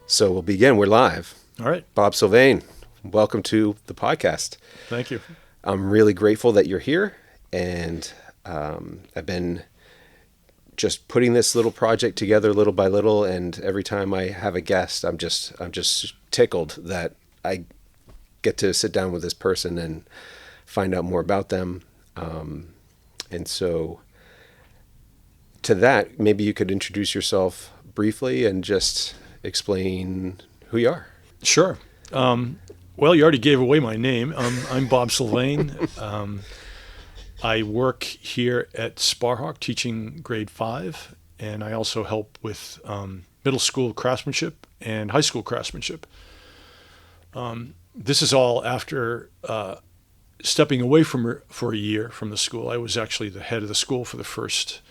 So we'll begin. We're live. All right. Bob Sylvain, welcome to the podcast. Thank you. I'm really grateful that you're here, and I've been just putting this little project together little by little, and every time I have a guest, I'm just tickled that I get to sit down with this person and find out more about them. And so to that, maybe you could introduce yourself briefly and just explain who you are. Sure. Well, you already gave away my name. I'm Bob Sylvain. I work here at Sparhawk teaching grade 5, and I also help with middle school craftsmanship and high school craftsmanship. This is all after stepping away for a year from the school. I was actually the head of the school for the first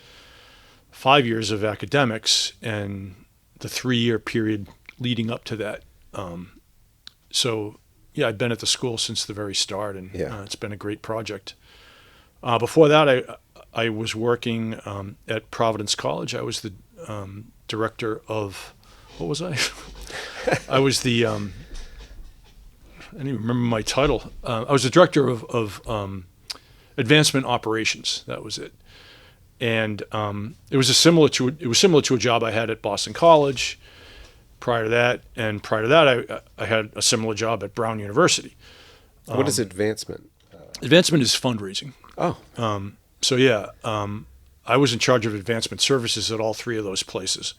5 years of academics and the 3-year period leading up to that. So, yeah, I've been at the school since the very start, and it's been a great project. Before that, I was working at Providence College. I was the director of, what was I? I was the, I don't even remember my title. I was the director of advancement operations. That was it. And it was similar to a job I had at Boston College prior to that, and prior to that I had a similar job at Brown University. What is advancement? Advancement is fundraising. Oh. I was in charge of advancement services at all 3 of those places,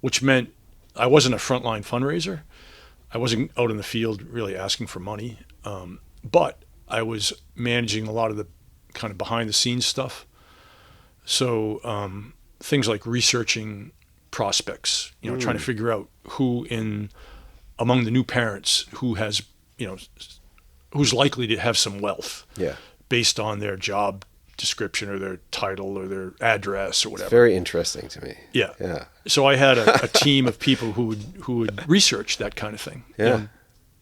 which meant I wasn't a frontline fundraiser. I wasn't out in the field really asking for money, but I was managing a lot of the kind of behind the scenes stuff. So things like researching prospects, trying to figure out who among the new parents who's likely to have some wealth based on their job description or their title or their address or whatever. It's very interesting to me. Yeah. So I had a team of people who would research that kind of thing. Yeah. And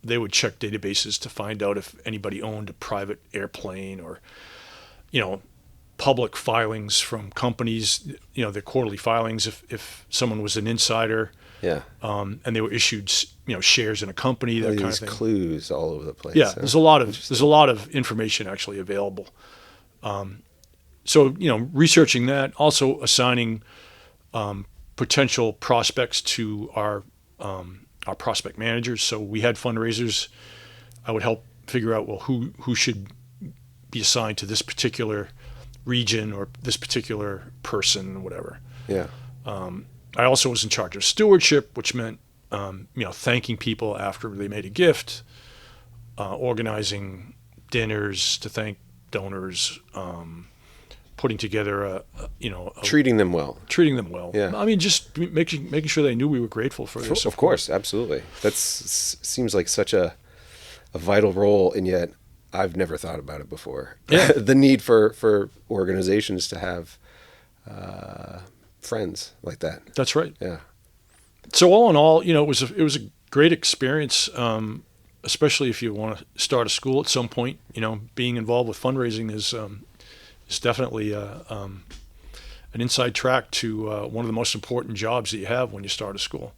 they would check databases to find out if anybody owned a private airplane or, public filings from companies, their quarterly filings, if someone was an insider, and they were issued, shares in a company, that kind of thing. Clues all over the place. Yeah, there's a lot of information actually available. So researching that, also assigning potential prospects to our prospect managers. So we had fundraisers. I would help figure out who should be assigned to this particular region or this particular person, whatever. Yeah. I also was in charge of stewardship, which meant, thanking people after they made a gift, organizing dinners to thank donors, putting together treating them well. Yeah. I mean, just making sure they knew we were grateful for their support. Of course, absolutely. That seems like such a vital role, and yet I've never thought about it before. Yeah. The need for organizations to have friends like that. That's right. Yeah. So all in all, it was a great experience, especially if you want to start a school at some point. Being involved with fundraising is definitely an inside track to one of the most important jobs that you have when you start a school.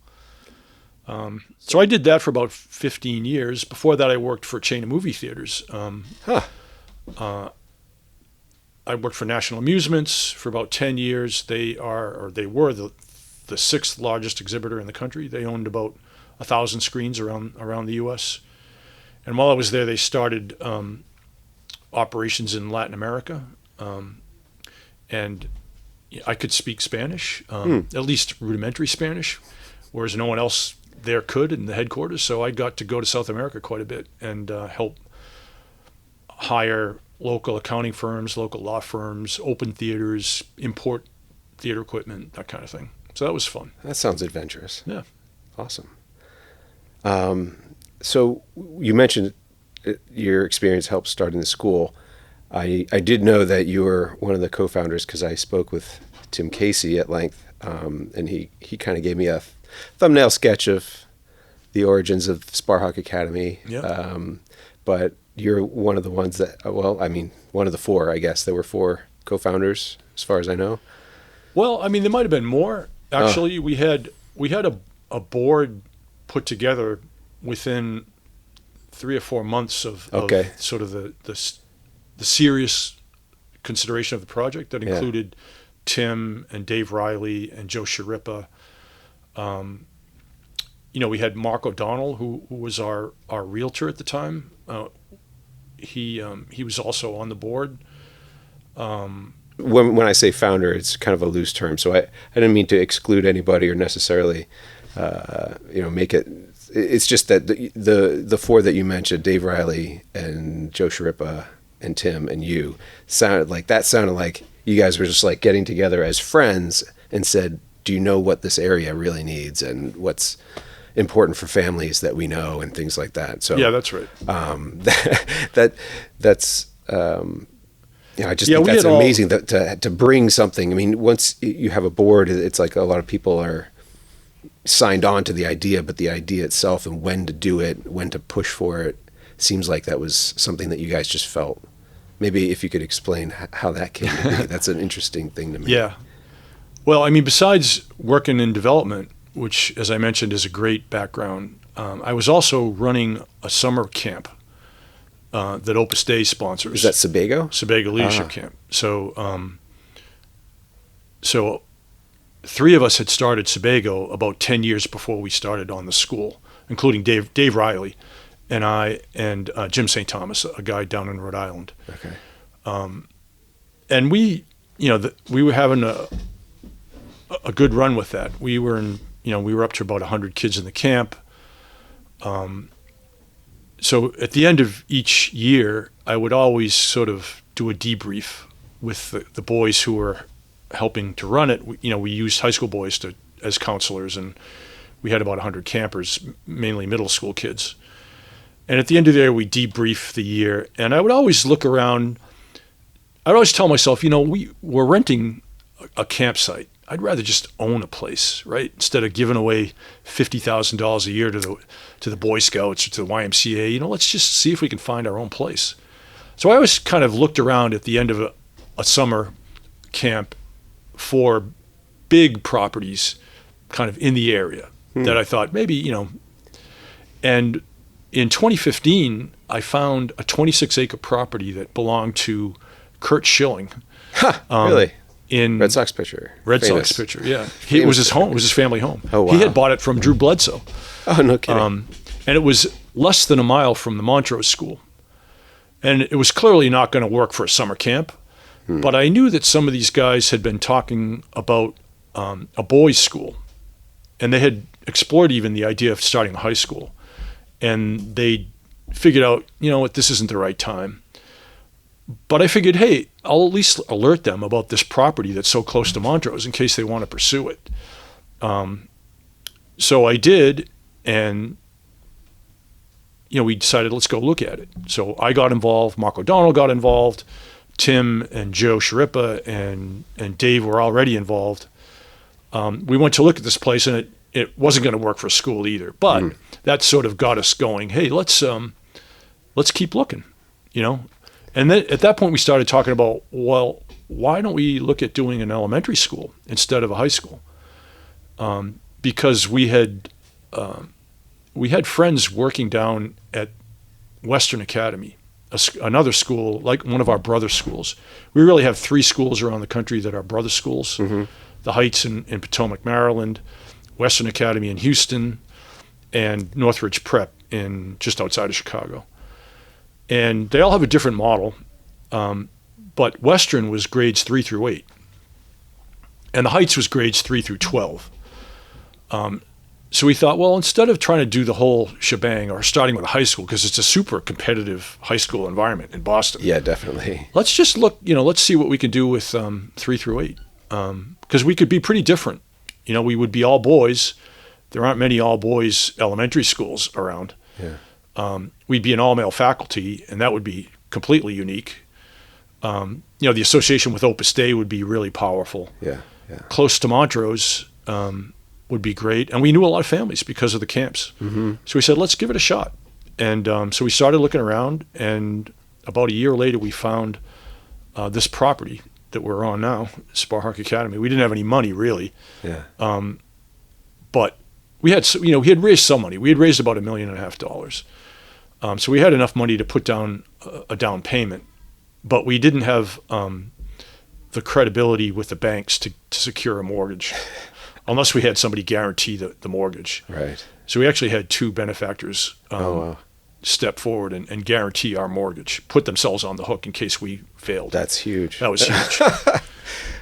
So I did that for about 15 years. Before that, I worked for a chain of movie theaters. I worked for National Amusements for about 10 years. They were the 6th largest exhibitor in the country. They owned about 1,000 screens around the U.S. And while I was there, they started operations in Latin America. And I could speak Spanish, at least rudimentary Spanish, whereas no one else there could in the headquarters. So I got to go to South America quite a bit and help hire local accounting firms, local law firms, open theaters, import theater equipment, that kind of thing. So that was fun. That sounds adventurous. Yeah. Awesome. So you mentioned your experience helped starting the school. I did know that you were one of the co-founders because I spoke with Tim Casey at length, and he kind of gave me a thumbnail sketch of the origins of Sparhawk Academy. Yeah. But you're one of the ones that, one of the 4, I guess. There were 4 co-founders, as far as I know. Well, there might have been more. Actually, we had a board put together within 3 or 4 months of sort of the serious consideration of the project that included Tim and Dave Riley and Joe Sharippa. We had Mark O'Donnell, who was our realtor at the time. He was also on the board. When I say founder, it's kind of a loose term, so I didn't mean to exclude anybody or necessarily make it. It's just that the four that you mentioned, Dave Riley and Joe Sharippa and Tim and you, sounded like you guys were just like getting together as friends and said, do you know what this area really needs and what's important for families that we know and things like that. So yeah, that's right. That's I just think that's amazing to bring something. I mean, once you have a board, it's like a lot of people are signed on to the idea, but the idea itself and when to do it, when to push for it, seems like that was something that you guys just felt. Maybe if you could explain how that came to be. That's an interesting thing to me. Yeah. Well, I mean, besides working in development, which, as I mentioned, is a great background, I was also running a summer camp that Opus Dei sponsors. Is that Sebago? Sebago Leadership Camp. So 3 of us had started Sebago about 10 years before we started on the school, including Dave Riley and I and Jim St. Thomas, a guy down in Rhode Island. Okay. And we were having a good run with that. We were up to about 100 kids in the camp. So at the end of each year, I would always sort of do a debrief with the boys who were helping to run it. We used high school boys as counselors, and we had about 100 campers, mainly middle school kids. And at the end of the year, we debrief the year. And I would always look around. I'd always tell myself, we're renting a campsite. I'd rather just own a place, right? Instead of giving away $50,000 a year to the Boy Scouts or to the YMCA, let's just see if we can find our own place. So I always kind of looked around at the end of a summer camp for big properties kind of in the area that I thought maybe, and in 2015, I found a 26-acre property that belonged to Kurt Schilling. Really? In Red Sox pitcher. Sox pitcher, yeah. It was his home. It was his family home. Oh, wow. He had bought it from Drew Bledsoe. Oh, no kidding. And it was less than a mile from the Montrose School. And it was clearly not going to work for a summer camp. But I knew that some of these guys had been talking about a boys' school. And they had explored even the idea of starting a high school. And they figured out, this isn't the right time. But I figured, hey, I'll at least alert them about this property that's so close to Montrose in case they want to pursue it. So I did, and we decided, let's go look at it. So I got involved, Mark O'Donnell got involved, Tim and Joe Sharippa and Dave were already involved. We went to look at this place, and it wasn't going to work for a school either. But that sort of got us going, hey, let's keep looking, And then at that point, we started talking about, well, why don't we look at doing an elementary school instead of a high school? Because we had friends working down at Western Academy, another school, like one of our brother schools. We really have 3 schools around the country that are brother schools. The Heights in Potomac, Maryland, Western Academy in Houston, and Northridge Prep in just outside of Chicago. And they all have a different model, but Western was grades 3 through 8, and the Heights was grades 3 through 12. So we thought, well, instead of trying to do the whole shebang or starting with a high school, because it's a super competitive high school environment in Boston. Yeah, definitely. Let's just look, let's see what we can do with 3 through 8, because we could be pretty different. We would be all boys. There aren't many all boys elementary schools around. Yeah. We'd be an all-male faculty, and that would be completely unique. The association with Opus Dei would be really powerful. Yeah. Close to Montrose would be great. And we knew a lot of families because of the camps. So we said, let's give it a shot. And so we started looking around, and about a year later, we found this property that we're on now, Sparhawk Academy. We didn't have any money, really. Yeah. But we had raised some money. We had raised about $1.5 million. So we had enough money to put down a down payment, but we didn't have the credibility with the banks to secure a mortgage unless we had somebody guarantee the mortgage. Right. So we actually had two benefactors step forward and guarantee our mortgage, put themselves on the hook in case we failed. That's huge. That was huge.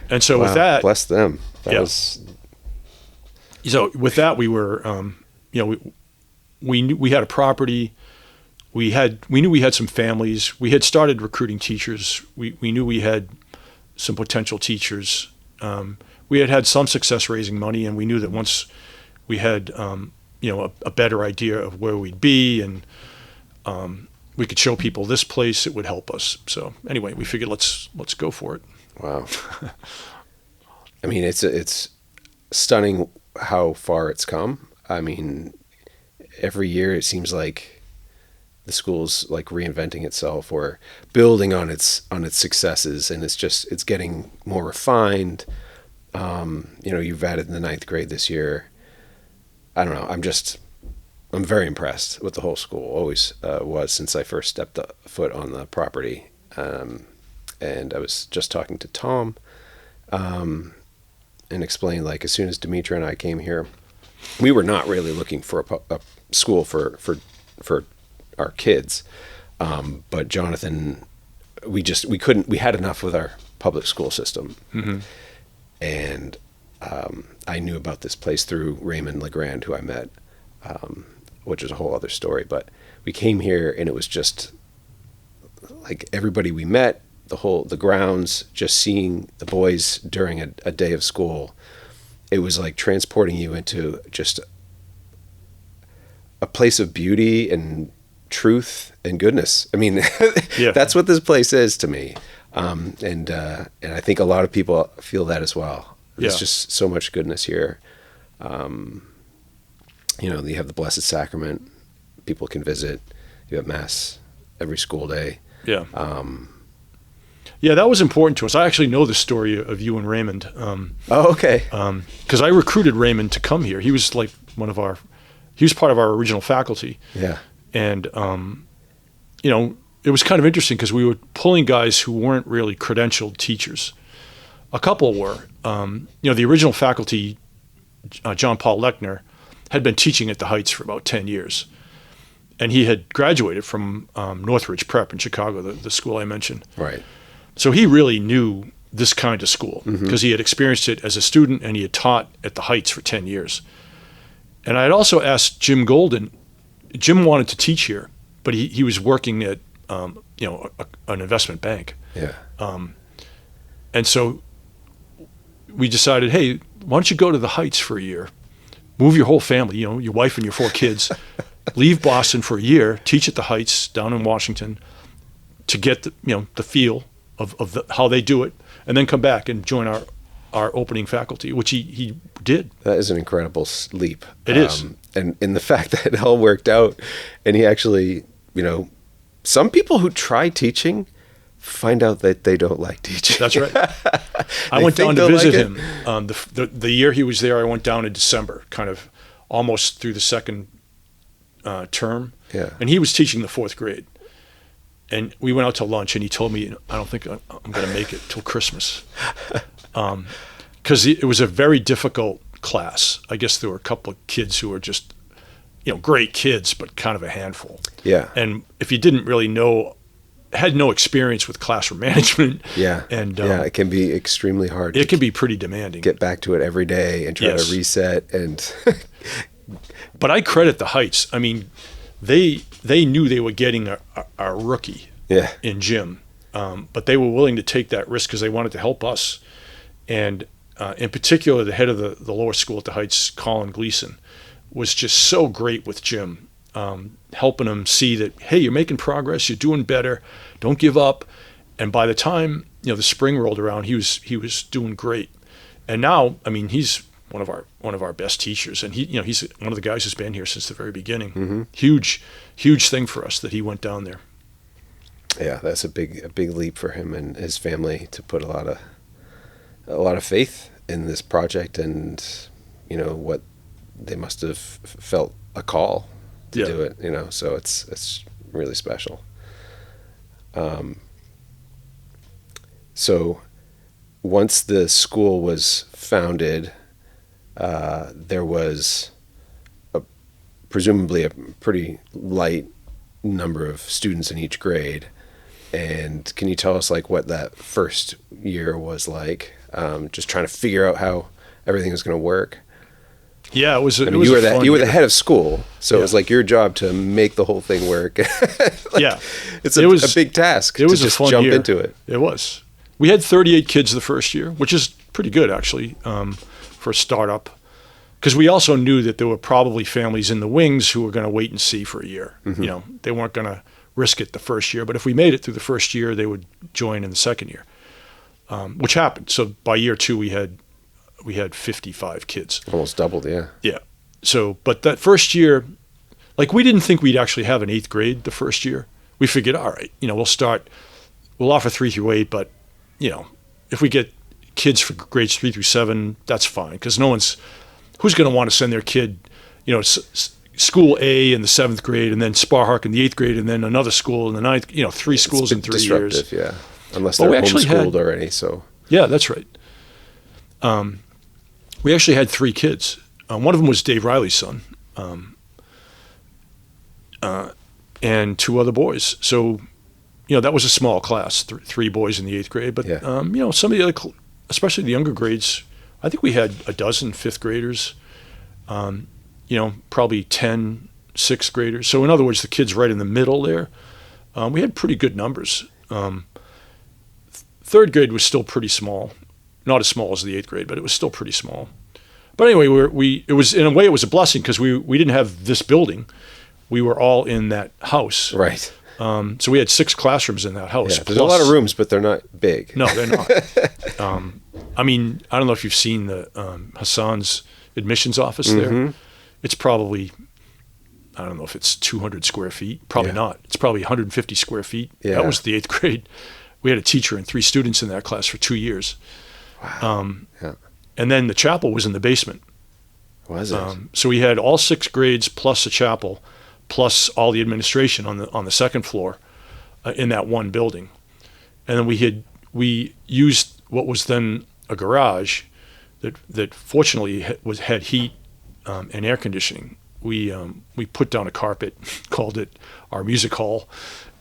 And so with that, bless them. So with that, we were, we knew we had a property. We knew we had some families. We had started recruiting teachers. We knew we had some potential teachers. We had some success raising money, and we knew that once we had, a better idea of where we'd be, and we could show people this place, it would help us. So anyway, we figured let's go for it. Wow. I mean, it's stunning how far it's come. I mean, every year it seems like the school's like reinventing itself or building on its successes, and it's getting more refined. You've added the 9th grade this year. I don't know. I'm very impressed with the whole school. Always was since I first stepped foot on the property. And I was just talking to Tom, and explained, like, as soon as Demetra and I came here, we were not really looking for a school for our kids. But Jonathan, we had enough with our public school system. Mm-hmm. And I knew about this place through Raymond LeGrand, who I met, which is a whole other story. But we came here, and it was just like everybody we met, the grounds, just seeing the boys during a day of school, it was like transporting you into just a place of beauty and truth and goodness. I mean, yeah. That's what this place is to me. And I think a lot of people feel that as well. There's just so much goodness here. You have the Blessed Sacrament. People can visit. You have Mass every school day. Yeah. That was important to us. I actually know the story of you and Raymond. Okay. Because I recruited Raymond to come here. He was like he was part of our original faculty. Yeah. And, it was kind of interesting because we were pulling guys who weren't really credentialed teachers. A couple were. The original faculty, John Paul Lechner, had been teaching at the Heights for about 10 years. And he had graduated from Northridge Prep in Chicago, the school I mentioned. Right. So he really knew this kind of school because he had experienced it as a student and he had taught at the Heights for 10 years. And I had also asked Jim Golden. Jim wanted to teach here, but he was working at an investment bank. Yeah. And so we decided, hey, why don't you go to the Heights for a year? Move your whole family, your wife and your 4 kids, leave Boston for a year, teach at the Heights down in Washington to get the feel of how they do it, and then come back and join our opening faculty, which he did. That is an incredible leap. It is. And in the fact that it all worked out, and he actually, some people who try teaching find out that they don't like teaching. That's right. I went down to visit him. The year he was there, I went down in December, kind of almost through the second term. Yeah. And he was teaching the 4th grade. And we went out to lunch, and he told me, I don't think I'm going to make it till Christmas. Because it was a very difficult class. I guess there were a couple of kids who were just, great kids, but kind of a handful. Yeah. And if you didn't really had no experience with classroom management. Yeah. And it can be extremely hard. It can be pretty demanding. Get back to it every day and try to reset. And but I credit the Heights. I mean, they knew they were getting a rookie in Jim, but they were willing to take that risk because they wanted to help us. And in particular, the head of the lower school at the Heights, Colin Gleason, was just so great with Jim, helping him see that, hey, you're making progress, you're doing better, don't give up. And by the time the spring rolled around, he was doing great. And now, I mean, he's one of our best teachers, and he's one of the guys who's been here since the very beginning. Mm-hmm. Huge thing for us that he went down there. Yeah, that's a big leap for him and his family to put a lot of faith in this project and what they must have felt a call to Yeah. do it, you know. So it's really special. So once the school was founded, there was presumably a pretty light number of students in each grade. And can you tell us like what that first year was like? Just trying to figure out how everything was going to work. Yeah, it was. I mean, you were the head of school, so it was like your job to make the whole thing work. Yeah, it's a big task. It was to just a fun jump year. into it. It was. We had 38 kids the first year, which is pretty good actually for a startup. Because we also knew that there were probably families in the wings who were going to wait and see for a year. Mm-hmm. You know, they weren't going to risk it the first year, but if we made it through the first year, they would join in the second year, which happened. So by year 2, we had 55 kids. Almost doubled, yeah. Yeah. So, but that first year, like we didn't think we'd actually have an 8th grade the first year. We figured, all right, you know, we'll offer 3 through 8, but you know, if we get kids for grades 3 through 7, that's fine, because who's going to want to send their kid, you know, school A in the 7th grade, and then Sparhawk in the 8th grade, and then another school in the 9th. You know, 3 schools in 3 years. Yeah, unless they're homeschooled already. So yeah, that's right. We actually had 3 kids. One of them was Dave Riley's son, and 2 other boys. So, you know, that was a small class, 3 boys in the 8th grade. But, yeah. You know, some of the other, especially the younger grades, I think we had a dozen 5th graders, you know, probably 10 6th graders. So in other words, the kids right in the middle there, we had pretty good numbers. 3rd grade was still pretty small. Not as small as the 8th grade, but it was still pretty small. But anyway, it was in a way it was a blessing because we didn't have this building. We were all in that house. Right. So we had 6 classrooms in that house. Yeah, there's a lot of rooms, but they're not big. No, they're not. I mean, I don't know if you've seen the Hassan's admissions office there. It's probably, I don't know if it's 200 square feet. Probably not. It's probably 150 square feet. Yeah. That was the 8th grade. We had a teacher and 3 students in that class for 2 years. Wow. Yeah. And then the chapel was in the basement. Was it? So we had all 6 grades plus a chapel, plus all the administration on the 2nd floor in that one building. And then we used what was then a garage that fortunately had heat and air conditioning. We put down a carpet, called it our music hall,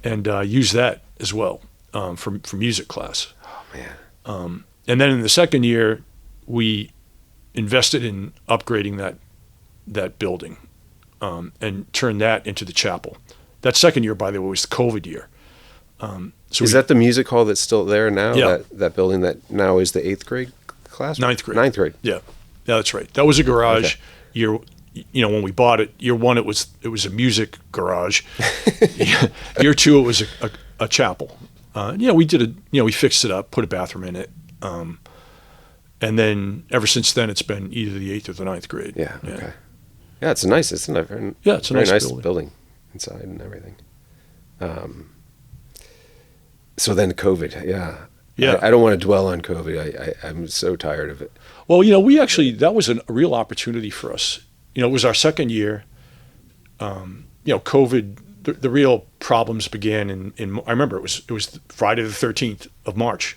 and used that as well for music class. Oh man! And then in the 2nd year, we invested in upgrading that building and turned that into the chapel. That 2nd year, by the way, was the COVID year. Is that the music hall that's still there now? Yeah. That building that now is the 8th grade class? 9th grade. 9th grade. Yeah, that's right. That was a garage. Year, you know, when we bought it, year 1 it was a music garage. Year 2 it was a chapel. Yeah, we fixed it up, put a bathroom in it, and then ever since then it's been either the 8th or the 9th grade. Yeah. Okay. Yeah, it's a nice very nice building inside and everything. So then COVID, yeah. I don't want to dwell on COVID. I'm so tired of it. Well, you know, that was a real opportunity for us. You know, it was our 2nd year. You know, COVID, the real problems began in I remember it was Friday the 13th of March.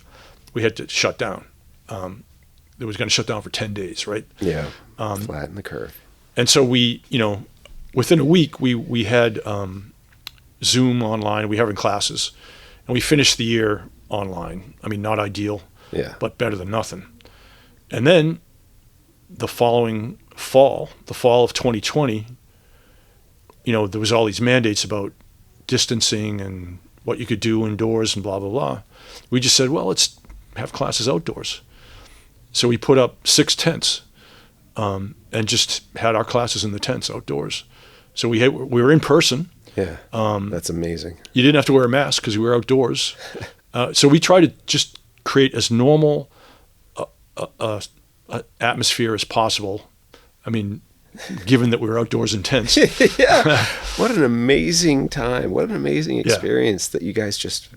We had to shut down. It was going to shut down for 10 days, right? Yeah, flatten the curve. And so we, you know, within a week, we had Zoom online. We were having classes. And we finished the year online. I mean, not ideal, but better than nothing. And then the following fall, the fall of 2020, you know, there was all these mandates about distancing and what you could do indoors and blah, blah, blah. We just said, well, let's have classes outdoors. So we put up 6 tents and just had our classes in the tents outdoors. So we were in person. Yeah, that's amazing. You didn't have to wear a mask because we were outdoors. So we tried to just create as normal atmosphere as possible. I mean, given that we were outdoors in tents. Yeah, what an amazing time! What an amazing experience that you guys just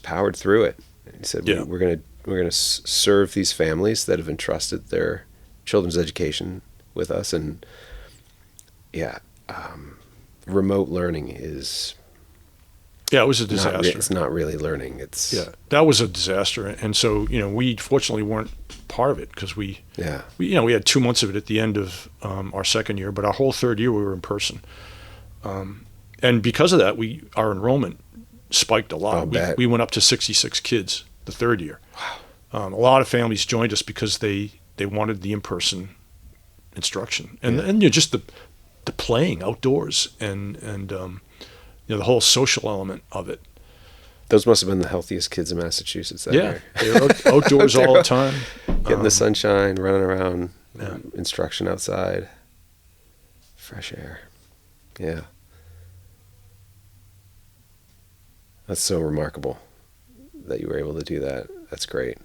powered through it. And you said we're gonna serve these families that have entrusted their children's education with us, and remote learning is it was a disaster. it's not really learning. That was a disaster, and so we fortunately weren't part of it because we had 2 months of it at the end of our second year, but our whole third year we were in person, and because of that, our enrollment spiked a lot. We went up to 66 kids the third year. Wow. A lot of families joined us because they wanted the in-person instruction, and just the playing outdoors and the whole social element of it. Those must have been the healthiest kids in Massachusetts that year. They were outdoors all the time. Getting the sunshine, running around, instruction outside, fresh air. Yeah. That's so remarkable that you were able to do that. That's great.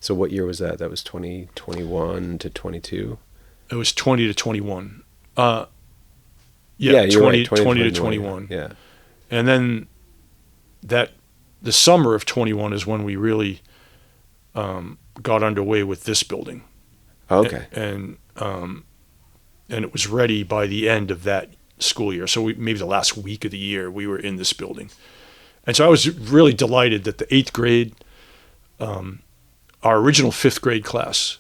So what year was that? That was 2021 to 22? It was 20 to 21. 20 to 21. Yeah. And then the summer of 21 is when we really got underway with this building. Okay. And it was ready by the end of that school year. So maybe the last week of the year we were in this building. And so I was really delighted that the 8th grade, our original 5th grade class,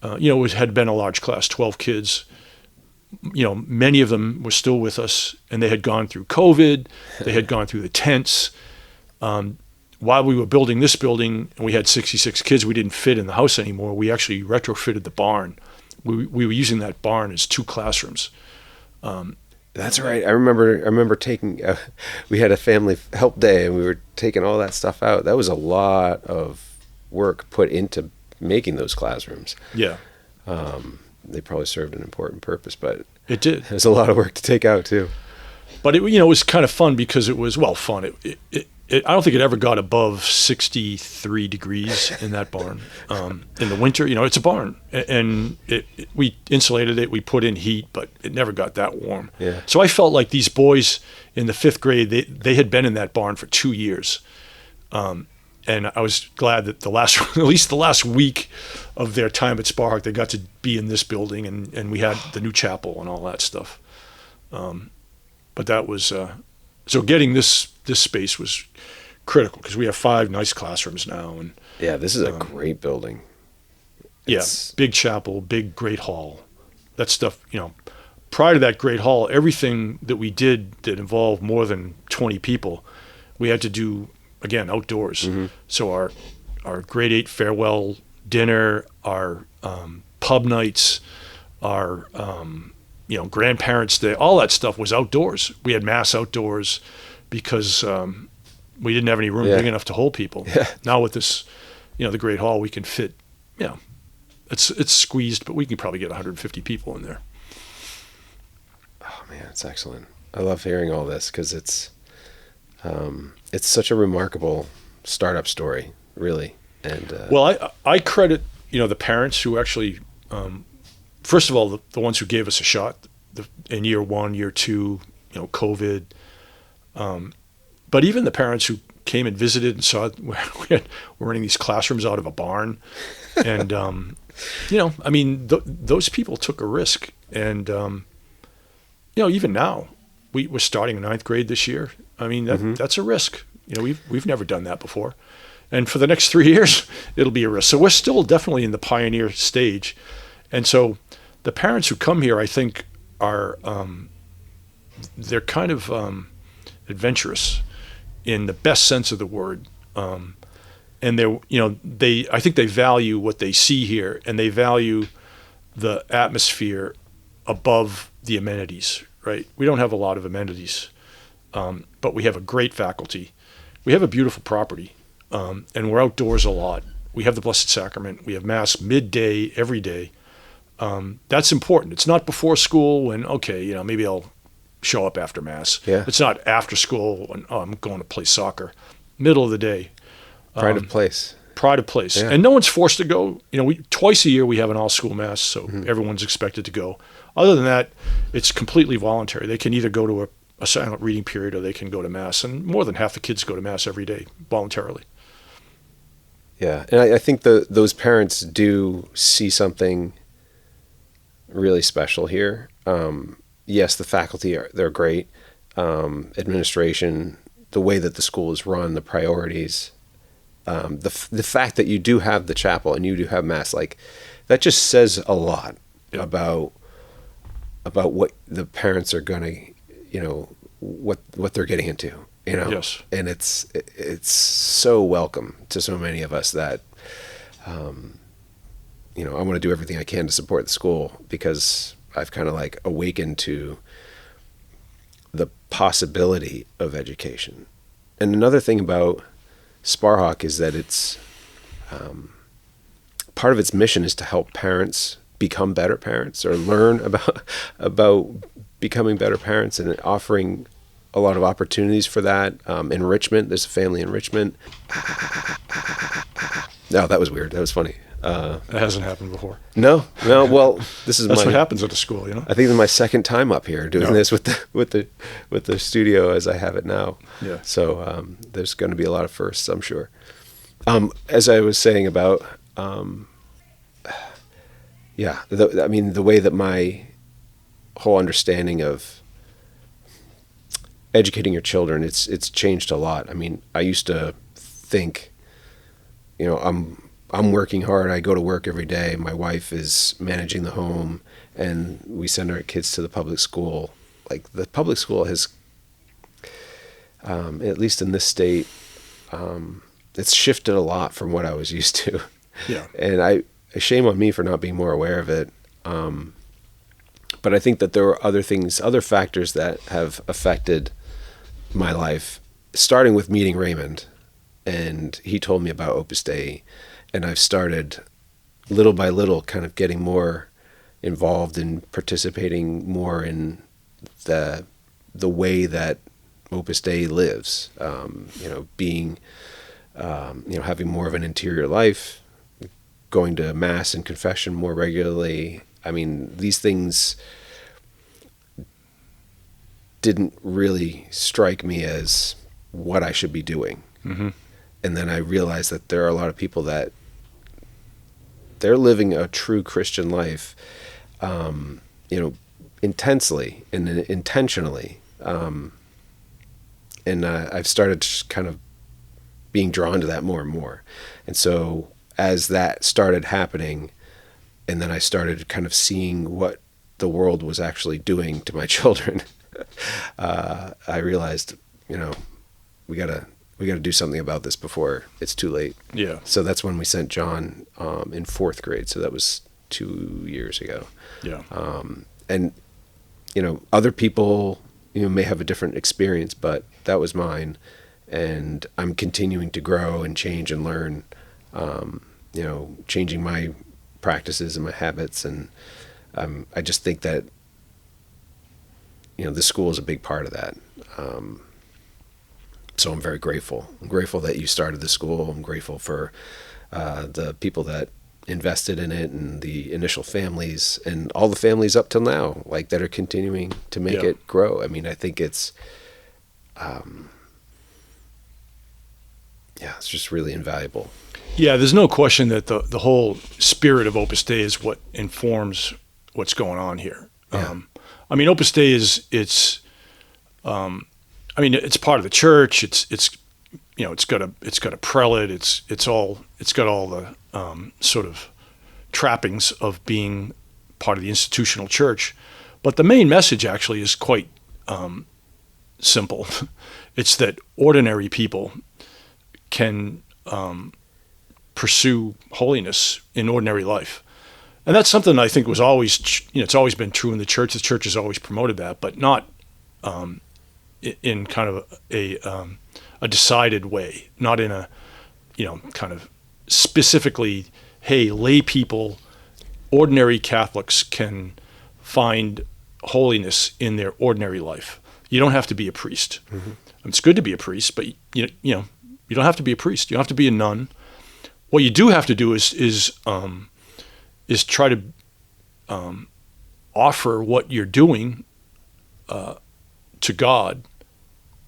had been a large class, 12 kids. Many of them were still with us, and they had gone through COVID. They had gone through the tents. While we were building this building, and we had 66 kids, we didn't fit in the house anymore. We actually retrofitted the barn. We were using that barn as 2 classrooms. That's right. I remember taking. We had a family help day, and we were taking all that stuff out. That was a lot of work put into making those classrooms. Yeah. They probably served an important purpose, but it did. There's a lot of work to take out too. But it was kind of fun because it was fun. I don't think it ever got above 63 degrees in that barn. In the winter, it's a barn, and we insulated it. We put in heat, but it never got that warm. Yeah. So I felt like these boys in the 5th grade, they had been in that barn for 2 years. And I was glad that at least the last week of their time at Sparhawk, they got to be in this building, and we had the new chapel and all that stuff. But that was so getting this space was critical because we have 5 nice classrooms now, and this is a great building. Big chapel, big great hall, that stuff. Prior to that great hall, everything that we did that involved more than 20 people, we had to do. Again, outdoors. Mm-hmm. So our grade 8 farewell dinner, our pub nights, our grandparents' day, all that stuff was outdoors. We had mass outdoors because we didn't have any room big enough to hold people. Yeah. Now with this, the great hall, we can fit. It's squeezed, but we can probably get 150 people in there. Oh man, it's excellent. I love hearing all this because it's such a remarkable startup story, really. And I credit the parents who actually, first of all, the ones who gave us a shot in year 1, year 2, COVID. But even the parents who came and visited and saw we're running these classrooms out of a barn, and those people took a risk, and even now. We're starting 9th grade this year. That's a risk. We've never done that before. And for the next 3 years, it'll be a risk. So we're still definitely in the pioneer stage. And so the parents who come here, I think, are they're kind of adventurous in the best sense of the word. And I think they value what they see here, and they value the atmosphere above the amenities. Right. We don't have a lot of amenities, but we have a great faculty. We have a beautiful property, and we're outdoors a lot. We have the Blessed Sacrament. We have Mass midday every day. That's important. It's not before school when, maybe I'll show up after Mass. Yeah. It's not after school when, I'm going to play soccer. Middle of the day. Pride of place. Pride of place. Yeah. And no one's forced to go. Twice a year we have an all-school Mass, so everyone's expected to go. Other than that, it's completely voluntary. They can either go to a silent reading period or they can go to Mass, and more than half the kids go to Mass every day voluntarily. Yeah, and I think those parents do see something really special here. Yes, the faculty they're great. Administration, the way that the school is run, the priorities, the fact that you do have the chapel and you do have mass, like that just says a lot Yeah. about what the parents are gonna, what they're getting into, Yes. and it's so welcome to so many of us that, I want to do everything I can to support the school because I've kind of like awakened to the possibility of education. And another thing about Sparhawk is that it's part of its mission is to help parents become better parents or learn about becoming better parents, and offering a lot of opportunities for that. Enrichment, there's family enrichment. No, that was weird. That was funny. It hasn't happened before. No. Well, this is That's what happens at a school, I think this is my second time up here doing this with the studio as I have it now. Yeah. So there's going to be a lot of firsts, I'm sure. As I was saying about, the way that my whole understanding of educating your children, it's changed a lot. I mean, I used to think, I'm working hard. I go to work every day. My wife is managing the home, and we send our kids to the public school. Like the public school has, at least in this state, it's shifted a lot from what I was used to. Yeah. And shame on me for not being more aware of it. But I think that there were other factors that have affected my life, starting with meeting Raymond, and he told me about Opus Dei. And I've started little by little kind of getting more involved and participating more in the way that Opus Dei lives, being, having more of an interior life, going to mass and confession more regularly. I mean, these things didn't really strike me as what I should be doing. Mm-hmm. And then I realized that there are a lot of people that they're living a true Christian life, intensely and intentionally. And I've started just kind of being drawn to that more and more. And so as that started happening, and then I started kind of seeing what the world was actually doing to my children, I realized, we gotta do something about this before it's too late. Yeah. So that's when we sent John in 4th grade. So that was 2 years ago. Yeah. And other people may have a different experience, but that was mine. And I'm continuing to grow and change and learn. Changing my practices and my habits, and I just think that the school is a big part of that. So I'm very grateful. I'm grateful that you started the school. I'm grateful for the people that invested in it, and the initial families, and all the families up till now, like that are continuing to make it grow. I mean, I think it's it's just really invaluable. Yeah, there's no question that the whole spirit of Opus Dei is what informs what's going on here. Yeah. Opus Dei it's part of the church. It's got a prelate. It's got all the sort of trappings of being part of the institutional church. But the main message actually is quite simple. It's that ordinary people can pursue holiness in ordinary life. And that's something I think was always, it's always been true in the church. The church has always promoted that, but not in kind of a decided way, not in a, kind of specifically, hey, lay people, ordinary Catholics can find holiness in their ordinary life. You don't have to be a priest. Mm-hmm. It's good to be a priest, but you don't have to be a priest. You don't have to be a nun. What you do have to do is try to offer what you're doing to God,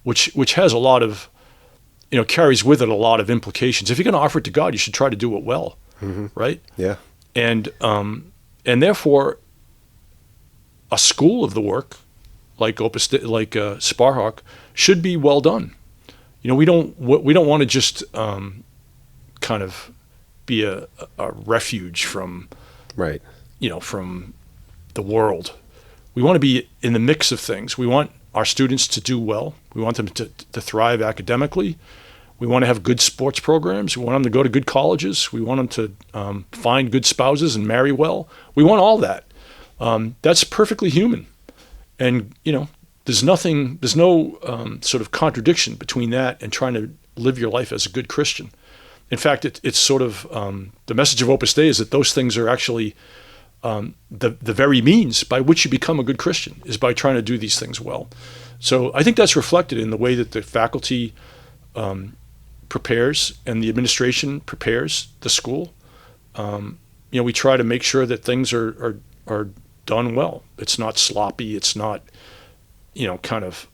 which has a lot of carries with it a lot of implications. If you're going to offer it to God, you should try to do it well, right? Yeah. And therefore, a school of the work, like Sparhawk, should be well done. We don't want to just kind of be a refuge from, right, from the world. We want to be in the mix of things. We want our students to do well. We want them to thrive academically. We want to have good sports programs. We want them to go to good colleges. We want them to find good spouses and marry well. We want all that. That's perfectly human. And, there's no sort of contradiction between that and trying to live your life as a good Christian. In fact, it's sort of the message of Opus Dei is that those things are actually the very means by which you become a good Christian, is by trying to do these things well. So I think that's reflected in the way that the faculty prepares and the administration prepares the school. We try to make sure that things are done well. It's not sloppy. It's not, kind of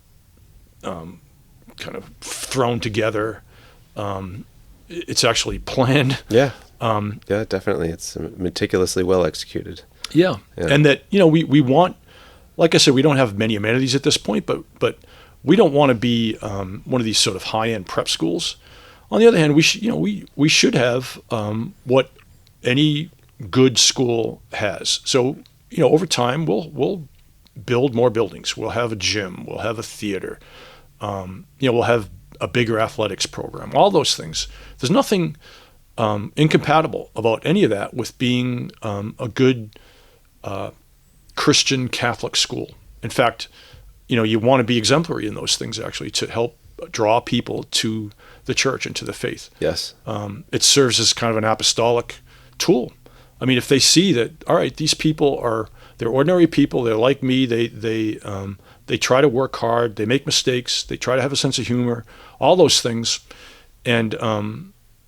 thrown together. It's actually planned. Yeah. Yeah, definitely. It's meticulously well executed. Yeah. And that, we want, like I said, we don't have many amenities at this point, but we don't want to be one of these sort of high-end prep schools. On the other hand, we should have what any good school has. So, over time, we'll build more buildings. We'll have a gym. We'll have a theater. We'll have a bigger athletics program. All those things. There's nothing incompatible about any of that with being a good Christian Catholic school. In fact, you want to be exemplary in those things, actually, to help draw people to the church and to the faith. Yes. It serves as kind of an apostolic tool. I mean, if they see that, all right, these people they're ordinary people, they're like me, they try to work hard, they make mistakes, they try to have a sense of humor, all those things, and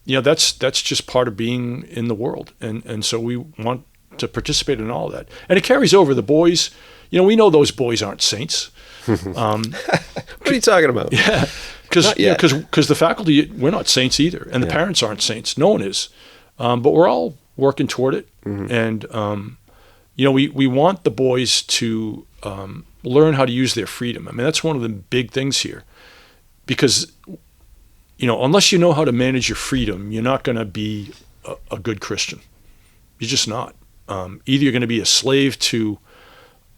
that's just part of being in the world, and so we want to participate in all of that, and it carries over. The boys, we know those boys aren't saints. What are you talking about? Yeah, because the faculty, we're not saints either, and the parents aren't saints. No one is, but we're all working toward it, and we want the boys to learn how to use their freedom. I mean, that's one of the big things here, because unless you know how to manage your freedom, you're not going to be a good Christian. You're just not. Either you're going to be a slave to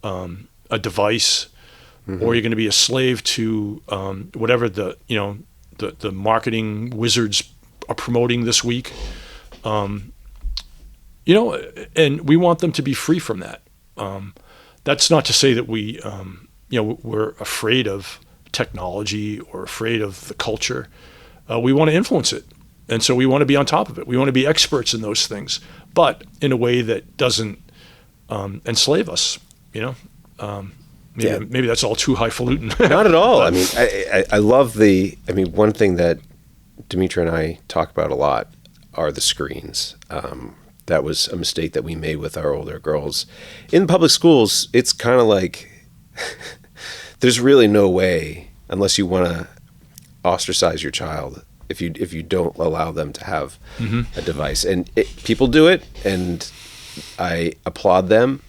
a device, or you're going to be a slave to whatever the marketing wizards are promoting this week. And we want them to be free from that. That's not to say that we're afraid of technology or afraid of the culture. We want to influence it. And so we want to be on top of it. We want to be experts in those things, but in a way that doesn't enslave us, Maybe that's all too highfalutin. Not at all. I mean, I love one thing that Demetra and I talk about a lot are the screens. That was a mistake that we made with our older girls. In public schools, it's kind of like there's really no way, unless you want to ostracize your child, if you don't allow them to have a device. And people do it, and I applaud them.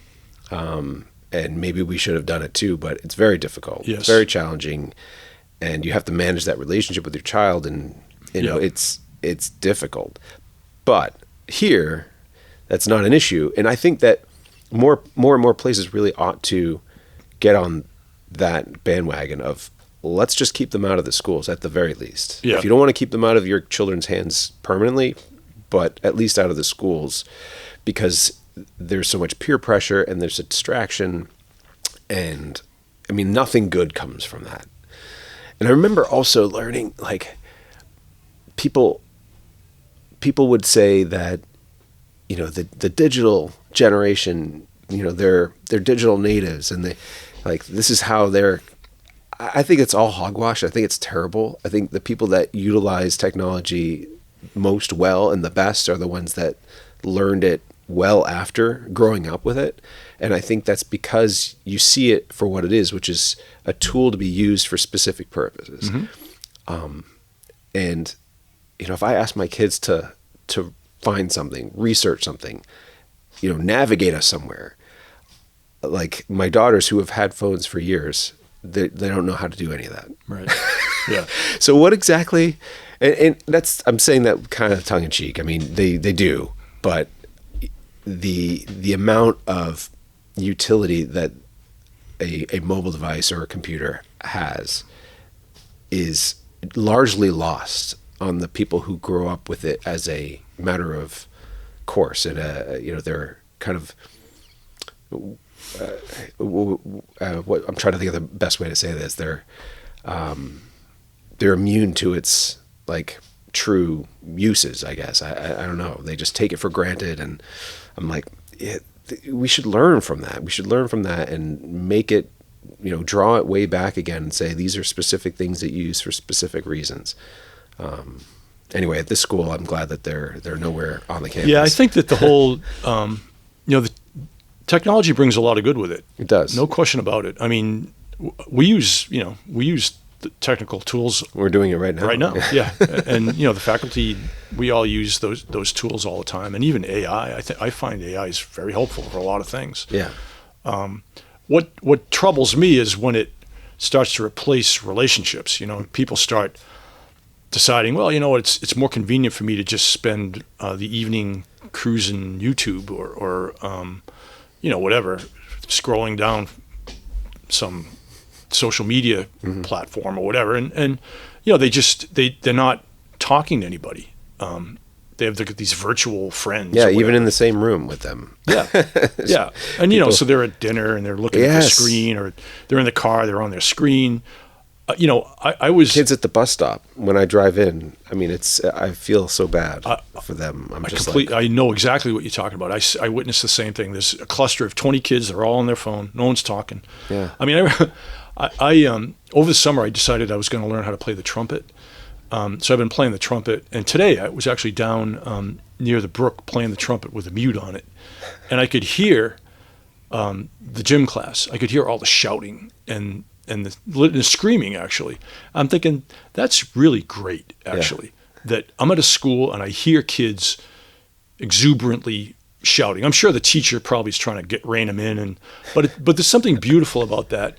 And maybe we should have done it too, but it's very difficult. Yes. It's very challenging, and you have to manage that relationship with your child, and it's difficult. But here, that's not an issue, and I think that more and more places really ought to get on that bandwagon of let's just keep them out of the schools at the very least. Yeah. If you don't want to keep them out of your children's hands permanently, but at least out of the schools, because there's so much peer pressure and there's a distraction, and I mean, nothing good comes from that. And I remember also learning, like, people would say that, the digital generation, they're digital natives, and they, like, this is how they're. I think it's all hogwash. I think it's terrible. I think the people that utilize technology most well and the best are the ones that learned it well after growing up with it. And I think that's because you see it for what it is, which is a tool to be used for specific purposes. And, if I ask my kids to find something, research something, navigate us somewhere, like my daughters who have had phones for years, they don't know how to do any of that. Right. Yeah. So what exactly, and I'm saying that kind of tongue in cheek. I mean, they do, but the amount of utility that a mobile device or a computer has is largely lost on the people who grow up with it as a matter of course. And, they're kind of, what I'm trying to think of the best way to say this. They're immune to its like true uses, I guess. I don't know. They just take it for granted. And I'm like, we should learn from that. We should learn from that and make it, draw it way back again and say, these are specific things that you use for specific reasons. Anyway, at this school, I'm glad that they're nowhere on the campus. Yeah, I think that the whole, the technology brings a lot of good with it. It does. No question about it. I mean, we use the technical tools. We're doing it right now. Right now, yeah. And, the faculty, we all use those tools all the time. And even AI, I find AI is very helpful for a lot of things. Yeah. What troubles me is when it starts to replace relationships. People start deciding, well, it's more convenient for me to just spend the evening cruising YouTube or whatever, scrolling down some social media platform or whatever, and they're not talking to anybody. They have these virtual friends. Yeah, even in the same room with them. Yeah, yeah, and so they're at dinner and they're looking at the screen, or they're in the car, they're on their screen. I was kids at the bus stop when I drive in. I mean, I feel so bad for them. I know exactly what you're talking about. I witnessed the same thing. There's a cluster of 20 kids. They're all on their phone. No one's talking. Yeah. I mean, I over the summer I decided I was going to learn how to play the trumpet. So I've been playing the trumpet, and today I was actually down near the brook playing the trumpet with a mute on it, and I could hear the gym class. I could hear all the shouting and the screaming. Actually, I'm thinking that's really great. Actually, that I'm at a school and I hear kids exuberantly shouting. I'm sure the teacher probably is trying to rein them in, but there's something beautiful about that.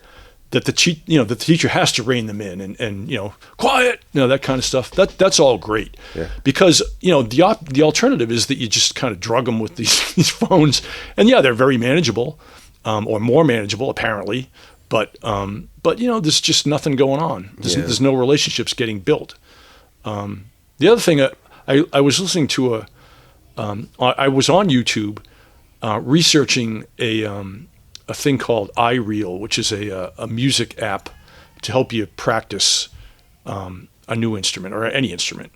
That the teacher has to rein them in and quiet, that kind of stuff. That's all great, because the alternative is that you just kind of drug them with these phones, and they're very manageable, or more manageable apparently, but there's just nothing going on. There's no relationships getting built. The other thing, I was listening to I was on YouTube researching a thing called iReel, which is a music app to help you practice a new instrument or any instrument.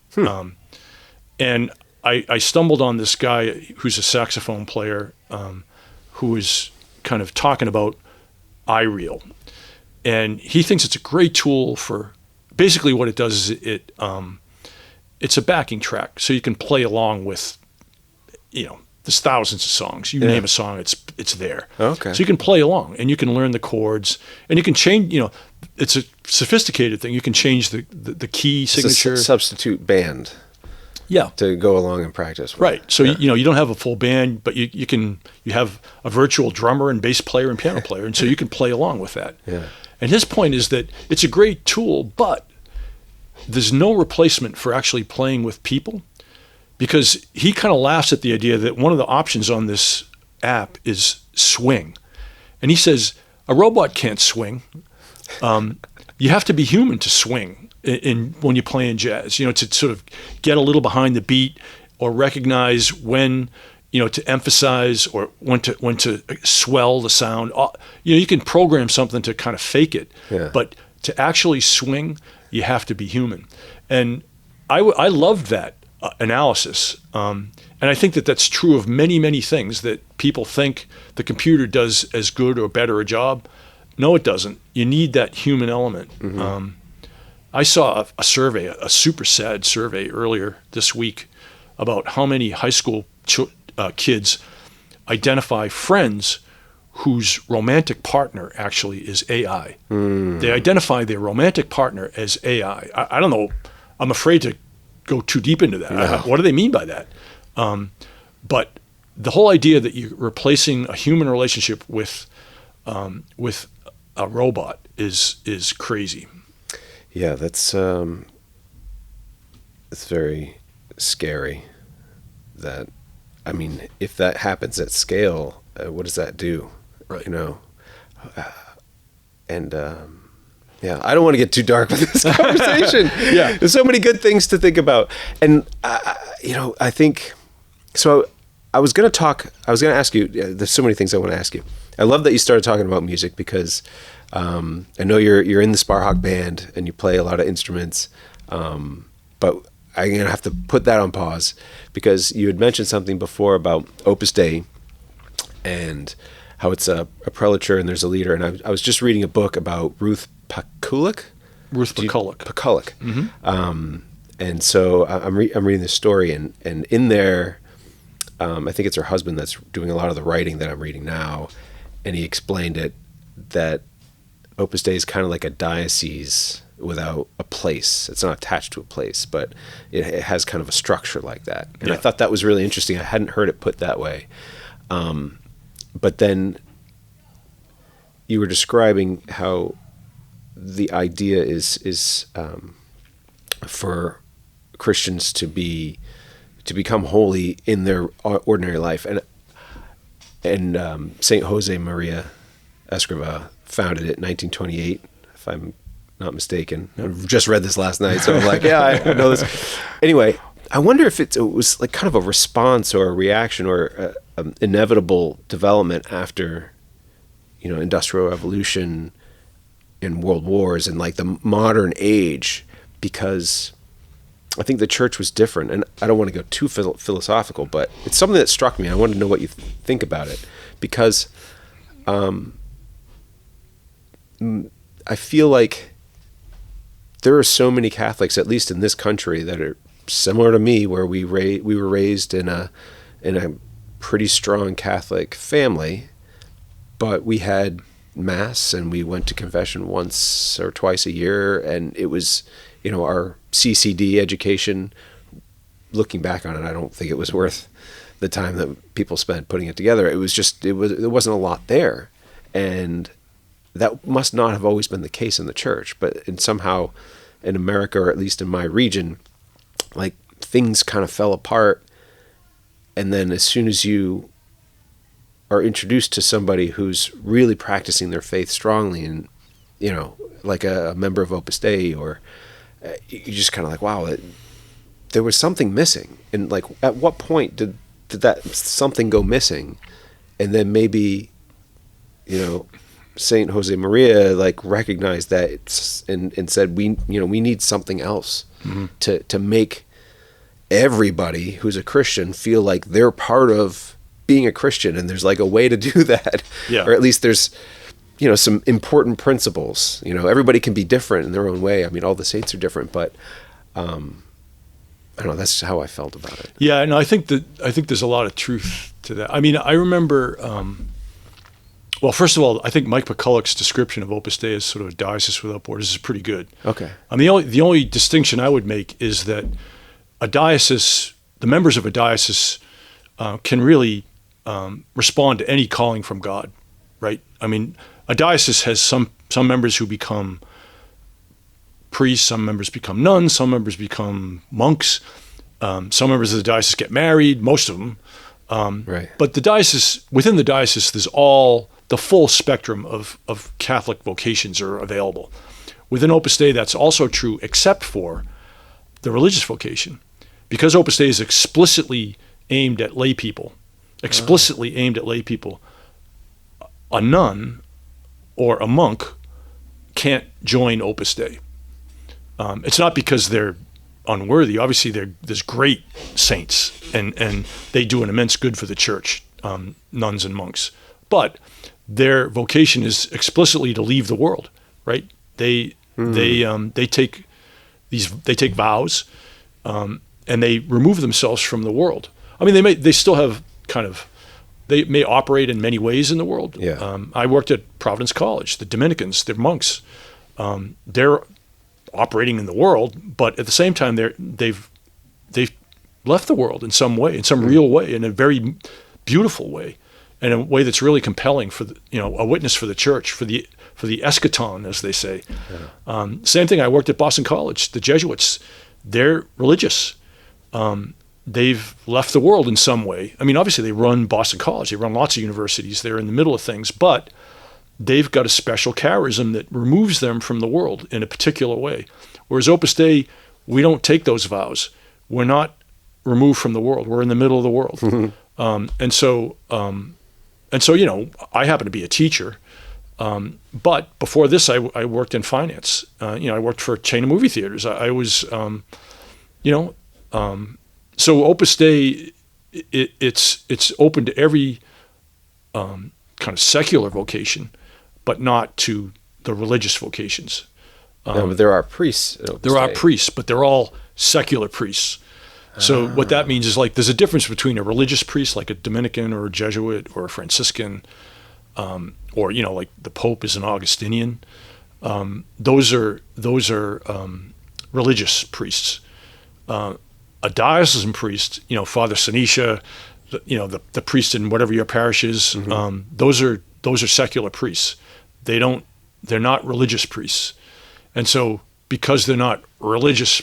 And I stumbled on this guy who's a saxophone player who was kind of talking about iReel. And he thinks it's a great tool for, basically what it does is it's a backing track. So you can play along with, there's thousands of songs. You name a song, it's there. Okay. So you can play along, and you can learn the chords, and you can change. It's a sophisticated thing. You can change the key signature. It's a substitute band. Yeah. To go along and practice with. Right. So you don't have a full band, but you have a virtual drummer and bass player and piano player, and so you can play along with that. Yeah. And his point is that it's a great tool, but there's no replacement for actually playing with people. Because he kind of laughs at the idea that one of the options on this app is swing. And he says, a robot can't swing. You have to be human to swing when you're playing jazz, to sort of get a little behind the beat or recognize when, to emphasize or when to swell the sound. You can program something to kind of fake it. Yeah. But to actually swing, you have to be human. And I loved that analysis. And I think that that's true of many, many things that people think the computer does as good or better a job. No, it doesn't. You need that human element. Mm-hmm. I saw a survey, a super sad survey earlier this week about how many high school kids identify friends whose romantic partner actually is AI. They identify their romantic partner as AI. I don't know I'm afraid to go too deep into that. No. What do they mean by that? But the whole idea that you're replacing a human relationship with a robot is crazy. Yeah, that's it's very scary. That, I mean, if that happens at scale, what does that do? Right. You know, and yeah, I don't want to get too dark with this conversation. Yeah, there's so many good things to think about, and you know, I think so. I was going to ask you. There's so many things I want to ask you. I love that you started talking about music because I know you're in the Sparhawk band and you play a lot of instruments, but I'm going to have to put that on pause because you had mentioned something before about Opus Dei and how it's a prelature and there's a leader. And I was just reading a book about Ruth Pakulik. Pakulik. Mm-hmm. And so I'm reading this story and in there, I think it's her husband that's doing a lot of the writing that I'm reading now. And he explained it that Opus Dei is kind of like a diocese without a place. It's not attached to a place, but it has kind of a structure like that. And yeah. I thought that was really interesting. I hadn't heard it put that way. But then you were describing how the idea is for Christians to become holy in their ordinary life, and Saint Jose Maria Escriva founded it in 1928, if I'm not mistaken. I've just read this last night, so I'm like, yeah, I know this. Anyway, I wonder if it was like kind of a response or a reaction or an inevitable development after, you know, Industrial Revolution and World Wars and like the modern age, because I think the church was different. And I don't want to go too philosophical, but it's something that struck me. I wanted to know what you think about it, because I feel like there are so many Catholics, at least in this country, that are similar to me, where we were raised in a pretty strong Catholic family, but we had Mass and we went to confession once or twice a year, and it was, you know, our CCD education. Looking back on it, I don't think it was worth the time that people spent putting it together. It was just, there wasn't a lot there, and that must not have always been the case in the church. But somehow in America, or at least in my region, like things kind of fell apart. And then as soon as you are introduced to somebody who's really practicing their faith strongly, and, you know, like a member of Opus Dei, or you just kind of like, wow, there was something missing. And like, at what point did that something go missing? And then maybe, you know, Saint Jose Maria like recognized that and said, we need something else to make everybody who's a Christian feel like they're part of being a Christian, and there's like a way to do that. Yeah. Or at least there's, you know, some important principles. You know, everybody can be different in their own way. I mean, all the saints are different, but I don't know, that's how I felt about it. Yeah, no, I think there's a lot of truth to that. I mean, I remember, well, first of all, I think Mike McCulloch's description of Opus Dei as sort of a diocese without borders is pretty good. Okay. I mean, the only distinction I would make is that a diocese, the members of a diocese can really respond to any calling from God, right? I mean, a diocese has some members who become priests, some members become nuns, some members become monks, some members of the diocese get married, most of them. Right. But within the diocese, there's the full spectrum of Catholic vocations are available. Within Opus Dei, that's also true, except for the religious vocation. Because Opus Dei is explicitly aimed at lay people, a nun or a monk can't join Opus Dei. It's not because they're unworthy. Obviously, there's great saints, and they do an immense good for the church, nuns and monks. But their vocation is explicitly to leave the world, right? They take vows, and they remove themselves from the world. I mean, they still have they may operate in many ways in the world. Yeah. I worked at Providence College. The Dominicans, they're monks. They're operating in the world, but at the same time, they've left the world in some way, in some real way, in a very beautiful way, in a way that's really compelling for a witness for the church, for the eschaton, as they say. Yeah. Same thing. I worked at Boston College. The Jesuits, they're religious. They've left the world in some way. I mean, obviously they run Boston College. They run lots of universities. They're in the middle of things, but they've got a special charism that removes them from the world in a particular way. Whereas Opus Dei, we don't take those vows. We're not removed from the world. We're in the middle of the world. Mm-hmm. And so, I happen to be a teacher. But before this, I worked in finance. I worked for a chain of movie theaters. I was, so Opus Dei, it's open to every kind of secular vocation, but not to the religious vocations. No, but there are priests at Opus There are Dei. priests, but they're all secular priests. So what that means is there's a difference between a religious priest, like a Dominican or a Jesuit or a Franciscan, or like the Pope is an Augustinian. Those are religious priests. A diocesan priest, Father Senetia, the priest in whatever your parish is, mm-hmm. Those are secular priests. They're not religious priests. And so because they're not religious,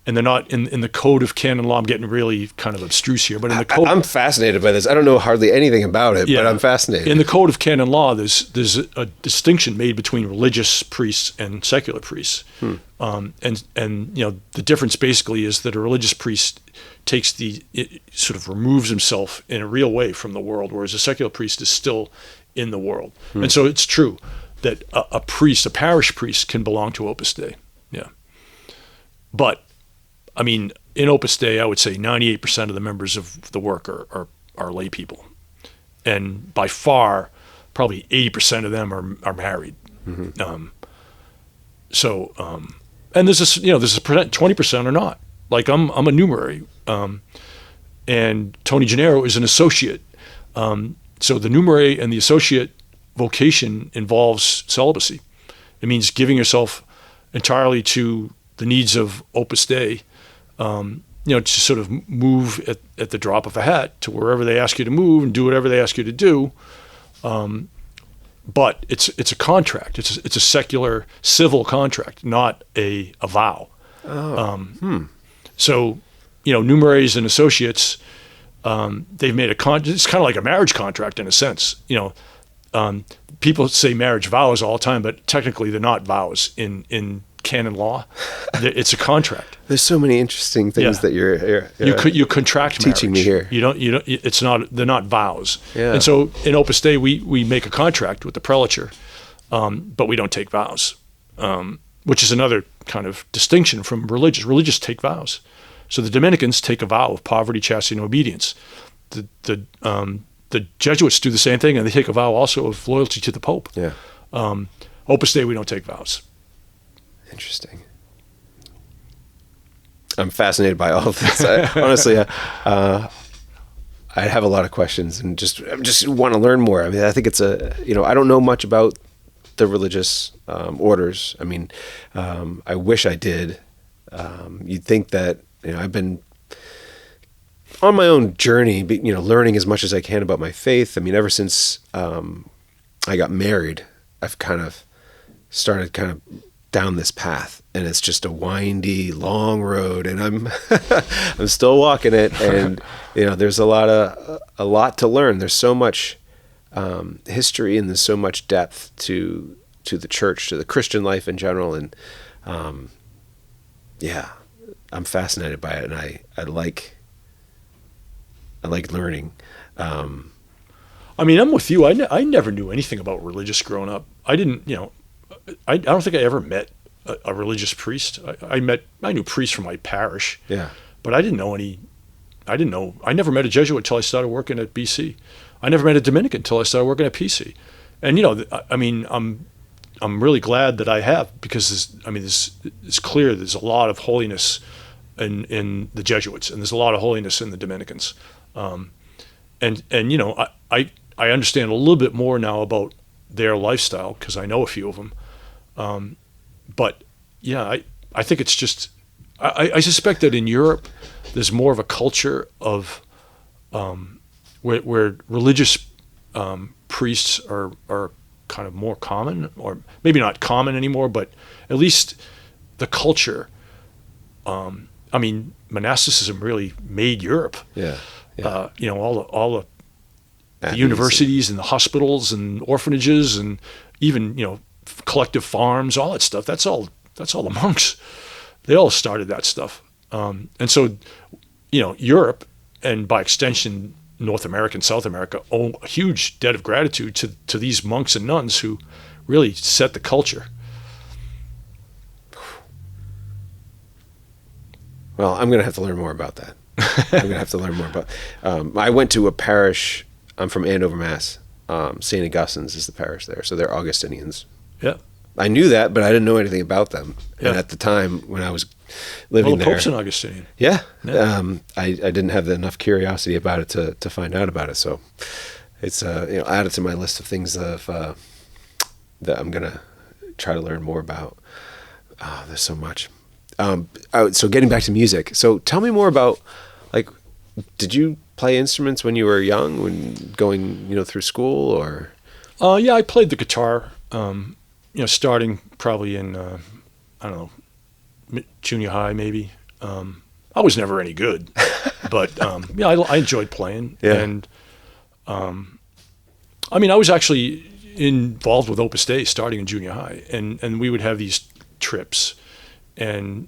and they're not in the code of canon law, I'm getting really kind of abstruse here, but in the code... I'm fascinated by this. I don't know hardly anything about it, but I'm fascinated. In the code of canon law, there's a distinction made between religious priests and secular priests. And the difference basically is that a religious priest sort of removes himself in a real way from the world, whereas a secular priest is still in the world. And so it's true that a parish priest can belong to Opus Dei. Yeah. But I mean, in Opus Dei, I would say 98% of the members of the work are lay people. And by far, probably 80% of them are married. Mm-hmm. And there's this 20% are not. Like I'm a numerary, and Tony Gennaro is an associate. So the numerary and the associate vocation involves celibacy. It means giving yourself entirely to the needs of Opus Dei, to sort of move at the drop of a hat to wherever they ask you to move and do whatever they ask you to do. But it's a contract. It's a secular civil contract, not a vow. So, numeraries and associates, they've made it's kind of like a marriage contract in a sense. People say marriage vows all the time, but technically they're not vows in canon law. It's a contract. There's so many interesting things that you contract teaching marriage. Me here. You don't. They're not vows. Yeah. And so in Opus Dei, we make a contract with the prelature, but we don't take vows, which is another kind of distinction from religious. Religious take vows. So the Dominicans take a vow of poverty, chastity, and obedience. The Jesuits do the same thing, and they take a vow also of loyalty to the Pope. Yeah. Opus Dei, we don't take vows. Interesting. I'm fascinated by all of this. Honestly, I have a lot of questions and just want to learn more. I mean, I think it's I don't know much about the religious orders. I mean, I wish I did. You'd think that I've been on my own journey, learning as much as I can about my faith. I mean, ever since I got married, I've kind of started down this path, and it's just a windy, long road, and I'm I'm still walking it, and there's a lot to learn. There's so much history, and there's so much depth to the church, to the Christian life in general, and I'm fascinated by it, and I like learning. I mean, I'm with you. I never knew anything about religious growing up. I didn't, I don't think I ever met a religious priest. I knew priests from my parish. Yeah. But I never met a Jesuit until I started working at BC. I never met a Dominican until I started working at PC. And, I'm really glad that I have, because it's clear there's a lot of holiness in the Jesuits, and there's a lot of holiness in the Dominicans. I understand a little bit more now about their lifestyle, because I know a few of them. but yeah, I think it's just, I suspect that in Europe, there's more of a culture of where religious priests are kind of more common, or maybe not common anymore, but at least the culture. I mean, monasticism really made Europe. Yeah. All the universities and the hospitals and orphanages and even collective farms, all that stuff. That's all the monks. They all started that stuff. And so, Europe, and by extension, North America and South America, owe a huge debt of gratitude to these monks and nuns who really set the culture. Well, I'm going to have to learn more about that. I went to a parish. I'm from Andover, Mass. St. Augustine's is the parish there. So they're Augustinians. Yeah. I knew that, but I didn't know anything about them. Yeah. And at the time when I was living the Pope's an Augustinian. Yeah. I didn't have enough curiosity about it to find out about it. So it's added to my list of things that I'm going to try to learn more about. Oh, there's so much. So getting back to music. So tell me more about, like, did you play instruments when you were young, when going, through school, or? Yeah, I played the guitar, starting probably in, junior high, maybe. I was never any good, but, I enjoyed playing. Yeah. And, I was actually involved with Opus Dei starting in junior high, and we would have these trips, and,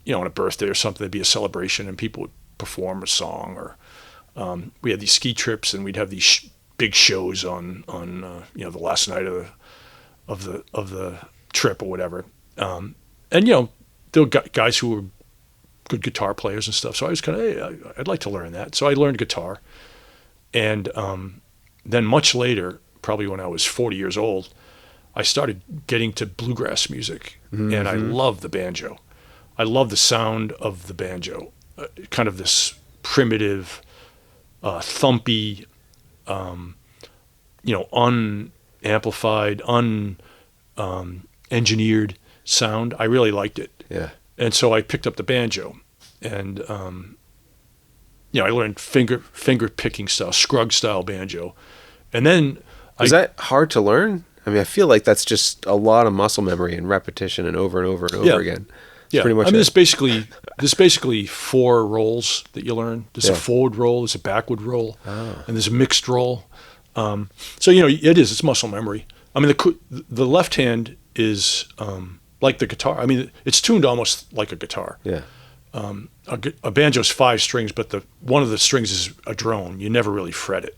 on a birthday or something, there'd be a celebration and people would perform a song, or, we had these ski trips and we'd have these big shows on the last night of the trip or whatever. And there were guys who were good guitar players and stuff. So I was kind of, hey, I'd like to learn that. So I learned guitar. And then much later, probably when I was 40 years old, I started getting to bluegrass music. Mm-hmm. And I love the banjo. I love the sound of the banjo, kind of this primitive, thumpy, unamplified, engineered sound. I really liked it. Yeah. And so I picked up the banjo, and I learned finger picking style, scrug style banjo, and then is that hard to learn? I mean, I feel like that's just a lot of muscle memory and repetition and over and over and over again. Yeah, pretty much. there's basically 4 rolls that you learn. There's a forward roll, there's a backward roll, and there's a mixed roll. So it's muscle memory. I mean, the left hand is like the guitar. I mean, it's tuned almost like a guitar. Yeah. A banjo's 5 strings, but one of the strings is a drone. You never really fret it.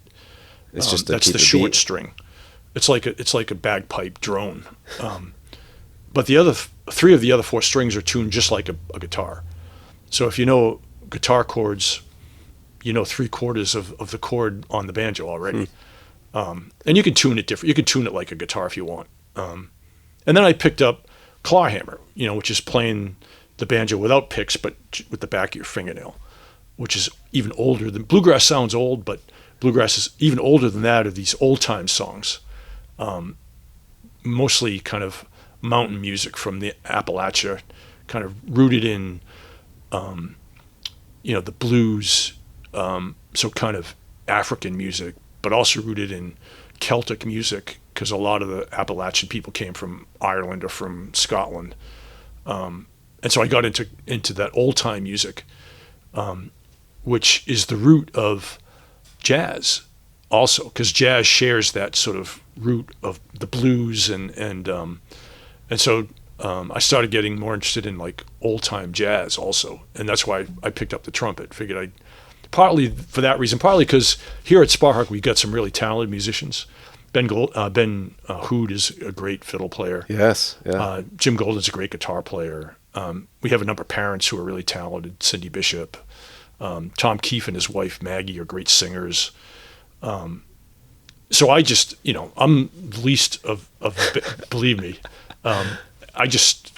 It's just that's the short string. It's like a bagpipe drone. But the other 3 of the other 4 strings are tuned just like a guitar. So if you know guitar chords, you know 3/4 of the chord on the banjo already. And you can tune it different. You can tune it like a guitar if you want. And then I picked up clawhammer, which is playing the banjo without picks, but with the back of your fingernail, which is even older than bluegrass. Sounds old, but bluegrass is even older than that. Are these old time songs, mostly kind of mountain music from the Appalachia, kind of rooted in, the blues, so kind of African music, but also rooted in Celtic music, because a lot of the Appalachian people came from Ireland or from Scotland. And so I got into that old time music, which is the root of jazz also, because jazz shares that sort of root of the blues, and so I started getting more interested in like old time jazz also, and that's why I picked up the trumpet. Figured partly for that reason, partly because here at Sparhawk we got some really talented musicians. Ben Hood is a great fiddle player. Yes, yeah. Jim Golden's a great guitar player. We have a number of parents who are really talented. Cindy Bishop, Tom Keefe and his wife Maggie are great singers. So I just, I'm the least of believe me. I just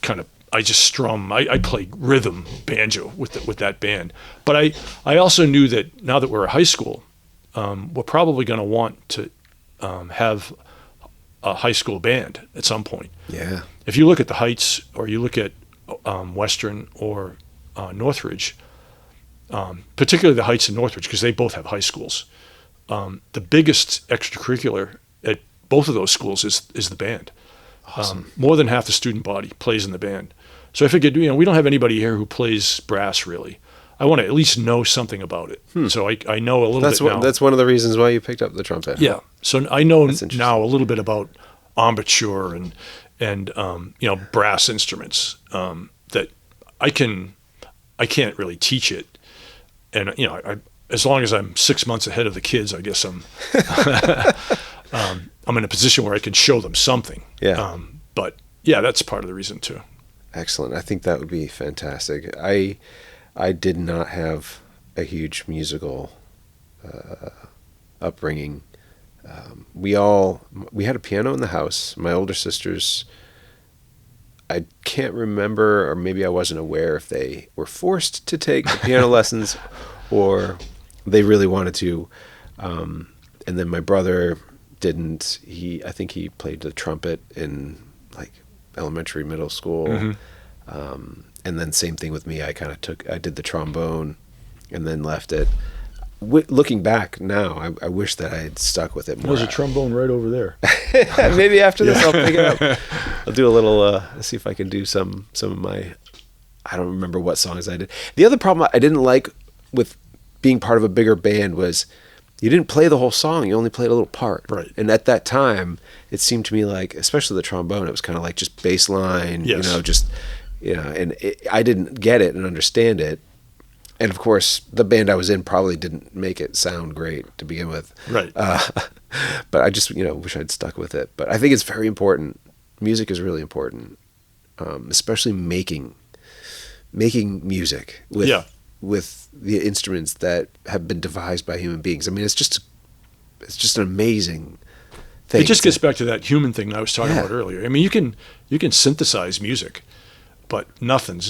strum. I play rhythm banjo with that band. But I also knew that now that we're at high school, we're probably going to want to have a high school band at some point. Yeah. If you look at the Heights, or you look at Western or Northridge, particularly the Heights and Northridge, because they both have high schools, the biggest extracurricular at both of those schools is the band. Awesome. More than half the student body plays in the band. So I figured, we don't have anybody here who plays brass really. I want to at least know something about it. So I know a little bit now. That's one of the reasons why you picked up the trumpet. Yeah. So I know now a little bit about embouchure and brass instruments that I can't really teach it. And as long as I'm 6 months ahead of the kids, I guess I'm I'm in a position where I can show them something. Yeah. But yeah, that's part of the reason too. Excellent. I think that would be fantastic. I did not have a huge musical upbringing. We had a piano in the house. My older sisters, I can't remember, or maybe I wasn't aware if they were forced to take the piano lessons or they really wanted to. And then my brother didn't. I think he played the trumpet in like elementary, middle school. Mm-hmm. And then same thing with me. I did the trombone and then left it. Looking back now, I wish that I had stuck with it more. There's a trombone right over there. Maybe after this I'll pick it up. I'll do a little, see if I can do some of my, I don't remember what songs I did. The other problem I didn't like with being part of a bigger band was you didn't play the whole song. You only played a little part. Right. And at that time, it seemed to me like, especially the trombone, it was kind of like just bass line, yes. I didn't get it and understand it. And of course, the band I was in probably didn't make it sound great to begin with. Right. But I just, wish I'd stuck with it. But I think it's very important. Music is really important, especially making music with the instruments that have been devised by human beings. I mean, it's just an amazing thing. It just gets back to that human thing I was talking about earlier. I mean, you can synthesize music, but nothing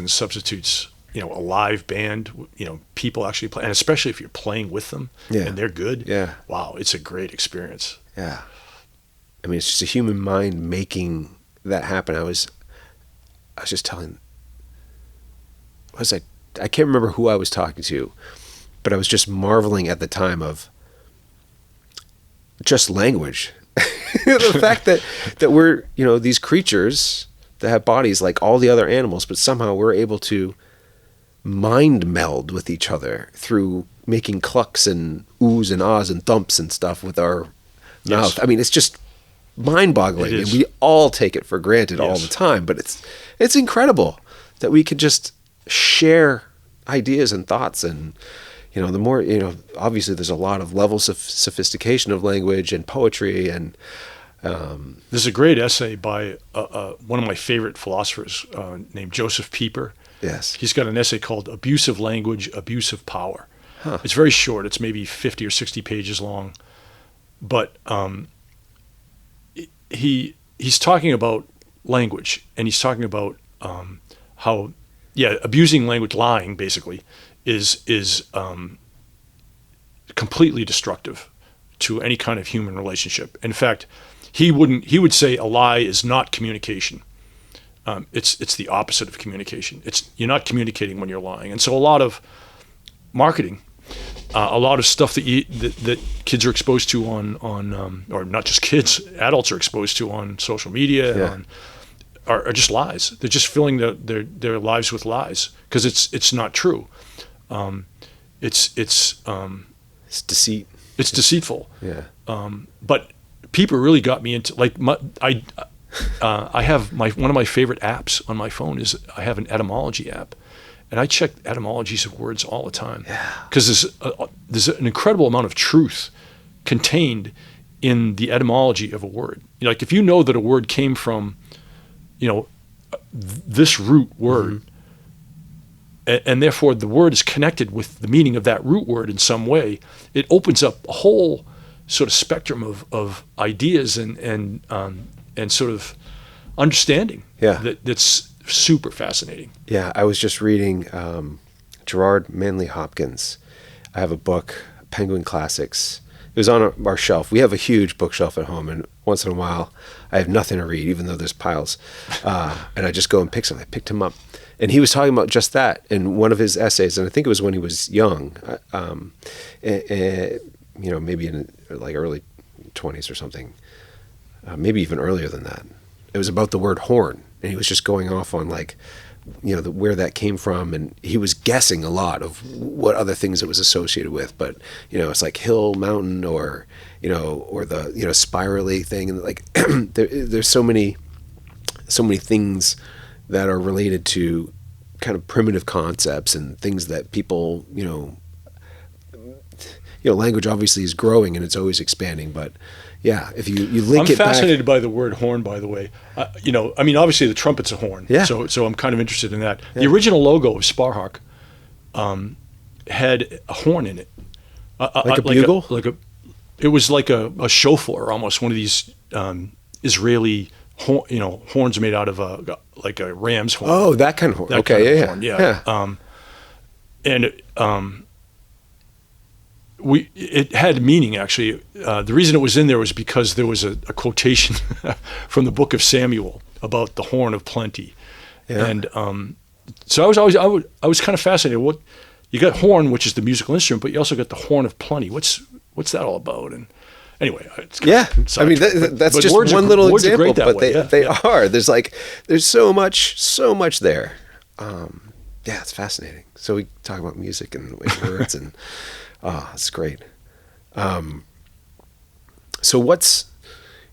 substitutes a live band, people actually play, and especially if you're playing with them and they're good. Yeah. Wow, it's a great experience. Yeah. I mean, it's just a human mind making that happen. I was just telling, I can't remember who I was talking to, but I was just marveling at the time of just language. The fact that we're, these creatures that have bodies like all the other animals, but somehow we're able to mind meld with each other through making clucks and oohs and ahs and thumps and stuff with our mouth. I mean, it's just mind-boggling, and we all take it for granted all the time. But it's incredible that we can just share ideas and thoughts, and the more obviously there's a lot of levels of sophistication of language and poetry, and there's a great essay by one of my favorite philosophers named Josef Pieper. Yes. He's got an essay called Abuse of Language, Abuse of Power. Huh. It's very short. It's maybe 50 or 60 pages long. But he's talking about language, and he's talking about how, abusing language, lying basically, is completely destructive to any kind of human relationship. In fact, he would say a lie is not communication. It's the opposite of communication. You're not communicating when you're lying. And so a lot of marketing, a lot of stuff that kids are exposed to on or not just kids, adults are exposed to on social media, are just lies. They're just filling their lives with lies because it's not true. It's deceit. It's deceitful. Yeah. But Pieper really got me into I have one of my favorite apps on my phone is I have an etymology app, and I check etymologies of words all the time because there's an incredible amount of truth contained in the etymology of a word. Like if you know that a word came from, this root word, and therefore the word is connected with the meaning of that root word in some way, it opens up a whole sort of spectrum of ideas and sort of understanding that's super fascinating. Yeah, I was just reading Gerard Manley Hopkins. I have a book, Penguin Classics. It was on our shelf. We have a huge bookshelf at home, and once in a while I have nothing to read, even though there's piles, and I just go and pick something. I picked him up, and he was talking about just that in one of his essays, and I think it was when he was young, maybe in like early 20s or something, maybe even earlier than that. It was about the word horn, and he was just going off on like, where that came from, and he was guessing a lot of what other things it was associated with. But it's like hill, mountain, or or the spirally thing, and like there's so many things that are related to kind of primitive concepts and things that people language obviously is growing and it's always expanding, but yeah, if you link I'm it back. I'm fascinated by the word horn, by the way. Obviously the trumpet's a horn. Yeah. So I'm kind of interested in that. Yeah. The original logo of Sparhawk had a horn in it. Like a bugle? It was like a shofar, almost one of these Israeli horns made out of a ram's horn. Oh, that kind of horn. That Okay, kind of yeah. horn, yeah. It had meaning, actually. The reason it was in there was because there was a quotation from the book of Samuel about the horn of plenty. Yeah. And so I was kind of fascinated. What you got horn, which is the musical instrument, but you also got the horn of plenty. What's that all about? And anyway, it's I mean that's just one little example, but they are. There's so much there. It's fascinating. So we talk about music and words and it's great. So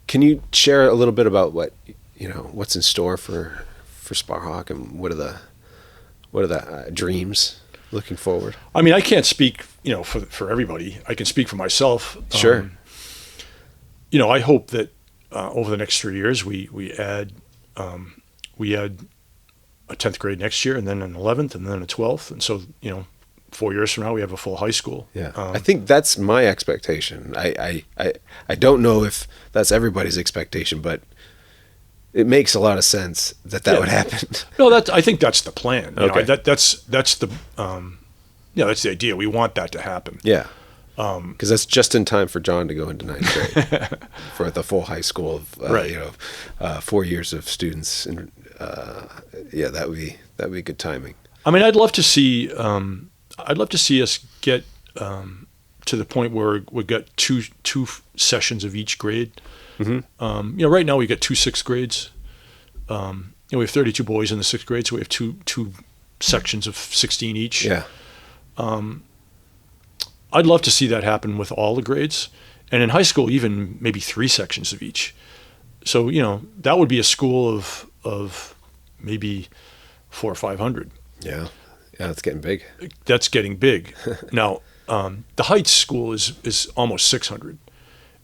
can you share a little bit about what's in store for Sparhawk, and what are the dreams looking forward? I mean, I can't speak, for everybody. I can speak for myself. Sure. I hope that over the next 3 years we add a 10th grade next year, and then an 11th, and then a 12th, and so 4 years from now we have a full high school. Yeah, I think that's my expectation. I don't know if that's everybody's expectation, but it makes a lot of sense that would happen. No, I think that's the plan. Okay. That's the that's the idea. We want that to happen. Yeah. Because that's just in time for John to go into 9th grade for the full high school of 4 years of students, and that would be good timing. I mean, I'd love to see us get to the point where we've got two sessions of each grade. Mm-hmm. Right now we got 2 6th grades. We have 32 boys in the 6th grade, so we have two sections of 16 each. Yeah. I'd love to see that happen with all the grades, and in high school even maybe 3 sections of each. So that would be a school of maybe 400 or 500. Yeah, it's getting big. That's getting big. Now, the Heights school is almost 600,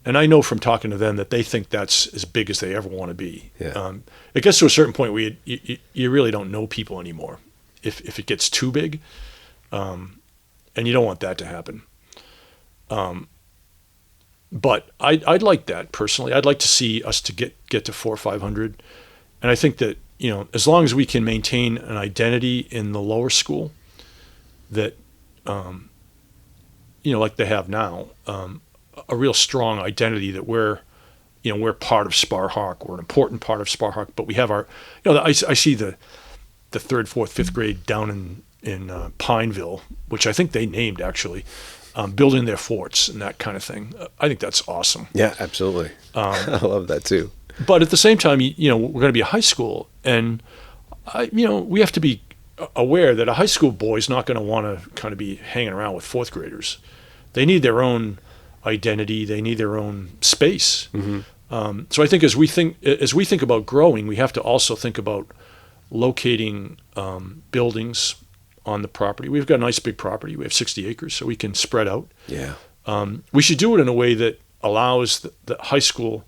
and I know from talking to them that they think that's as big as they ever want to be. Yeah. It gets to a certain point where you really don't know people anymore if it gets too big, and you don't want that to happen. But I'd like that personally. I'd like to see us to get to 400 or 500, and I think that as long as we can maintain an identity in the lower school, that like they have now, a real strong identity that we're part of Sparhawk, we're an important part of Sparhawk, but we have our I see the 3rd, 4th, 5th grade down in Pineville, which I think they named actually. Building their forts and that kind of thing. I think that's awesome. Yeah, absolutely. I love that too. But at the same time, we're going to be a high school, and we have to be aware that a high school boy is not going to want to kind of be hanging around with 4th graders. They need their own identity. They need their own space. Mm-hmm. So I think as we think about growing, we have to also think about locating buildings on the property. We've got a nice big property. We have 60 acres, so we can spread out. Yeah. We should do it in a way that allows the high school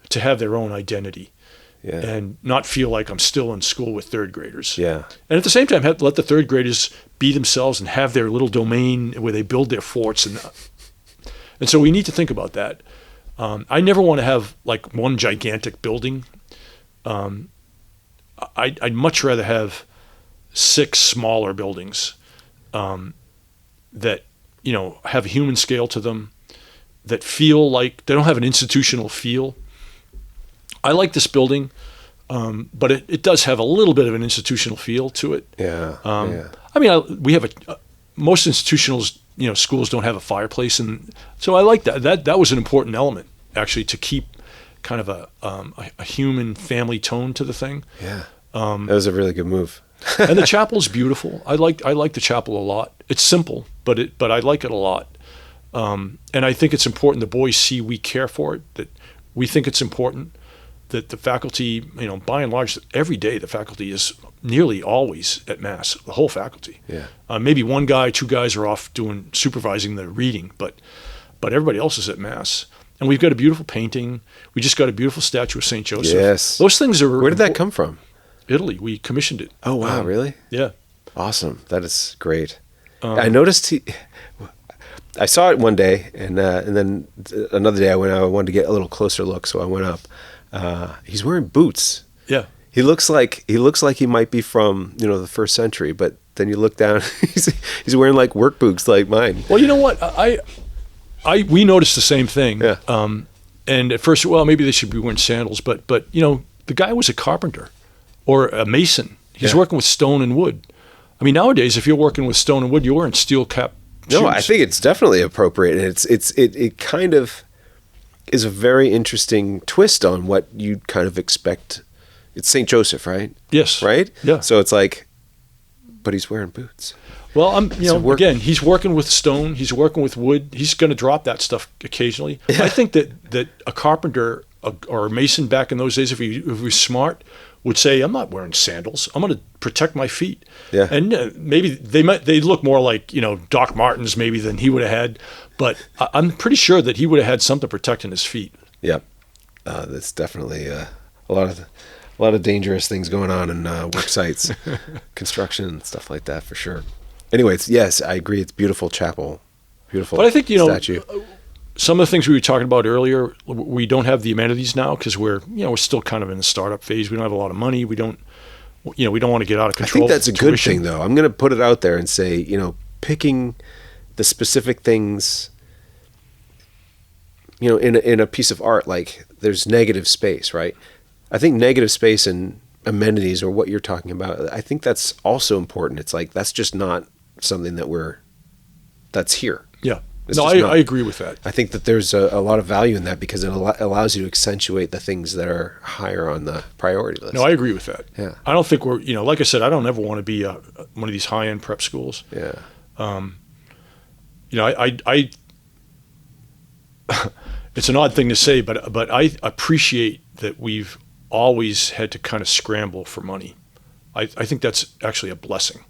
to have their own identity. Yeah. And not feel like I'm still in school with 3rd graders. Yeah. And at the same time, let the 3rd graders be themselves and have their little domain where they build their forts. And so we need to think about that. I never want to have like one gigantic building. I'd much rather have 6 smaller buildings that have a human scale to them, that feel like they don't have an institutional feel, I like this building, but it does have a little bit of an institutional feel to it. Yeah. I mean, we have most institutional schools don't have a fireplace, and so I like that. That was an important element actually to keep kind of a human family tone to the thing. Yeah. That was a really good move. And the chapel's beautiful. I like the chapel a lot. It's simple, but I like it a lot. And I think it's important the boys see we care for it, that we think it's important, that the faculty, by and large, every day the faculty is nearly always at Mass, the whole faculty. Yeah. Maybe one guy, two guys are off supervising the reading, but everybody else is at Mass. And we've got a beautiful painting. We just got a beautiful statue of St. Joseph. Yes. Those things are... Where did that come from? Italy. We commissioned it. Oh, wow, really? Yeah. Awesome. That is great. I noticed I saw it one day, and then another day I wanted to get a little closer look, so I went up. He's wearing boots. Yeah. He looks like he might be from, the first century, but then you look down, he's wearing like work boots like mine. Well, you know what? We noticed the same thing. Yeah. And at first, maybe they should be wearing sandals, but the guy was a carpenter or a mason. He's working with stone and wood. I mean, nowadays, if you're working with stone and wood, you're wearing steel cap shoes. No, I think it's definitely appropriate, and it kind of is a very interesting twist on what you'd kind of expect. It's St. Joseph, right? Yes. Right? Yeah. So it's like, but he's wearing boots. Well, again, he's working with stone. He's working with wood. He's going to drop that stuff occasionally. Yeah. I think that a carpenter or a mason back in those days, if he was smart, would say, "I'm not wearing sandals. I'm going to protect my feet." Yeah. And maybe they look more like Doc Martens maybe than he would have had, but I'm pretty sure that he would have had something protecting his feet. Yep. That's definitely a lot of dangerous things going on in work sites, construction and stuff like that for sure. Anyways, yes, I agree. It's beautiful chapel, beautiful. But I think statue. Some of the things we were talking about earlier, we don't have the amenities now because we're still kind of in the startup phase. We don't have a lot of money. We don't want to get out of control. I think that's a good thing, though. I'm going to put it out there and say, picking the specific things, in a piece of art, like there's negative space, right? I think negative space and amenities or what you're talking about, I think that's also important. It's like, that's just not something that's here. Yeah. I agree with that. I think that there's a lot of value in that because it allows you to accentuate the things that are higher on the priority list. No, I agree with that. Yeah. I don't think we're, like I said, I don't ever want to be one of these high-end prep schools. Yeah. I it's an odd thing to say, but I appreciate that we've always had to kind of scramble for money. I think that's actually a blessing.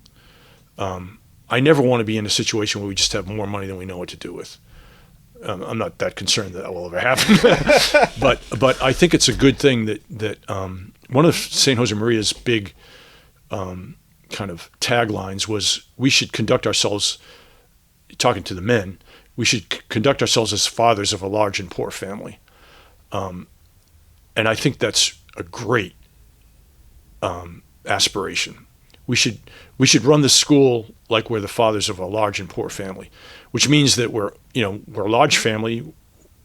I never want to be in a situation where we just have more money than we know what to do with. I'm not that concerned that will ever happen, but I think it's a good thing that one of St. Josemaria's big kind of taglines was we should conduct ourselves, talking to the men, we should conduct ourselves as fathers of a large and poor family. And I think that's a great aspiration. We should run the school like we're the fathers of a large and poor family, which means that we're a large family.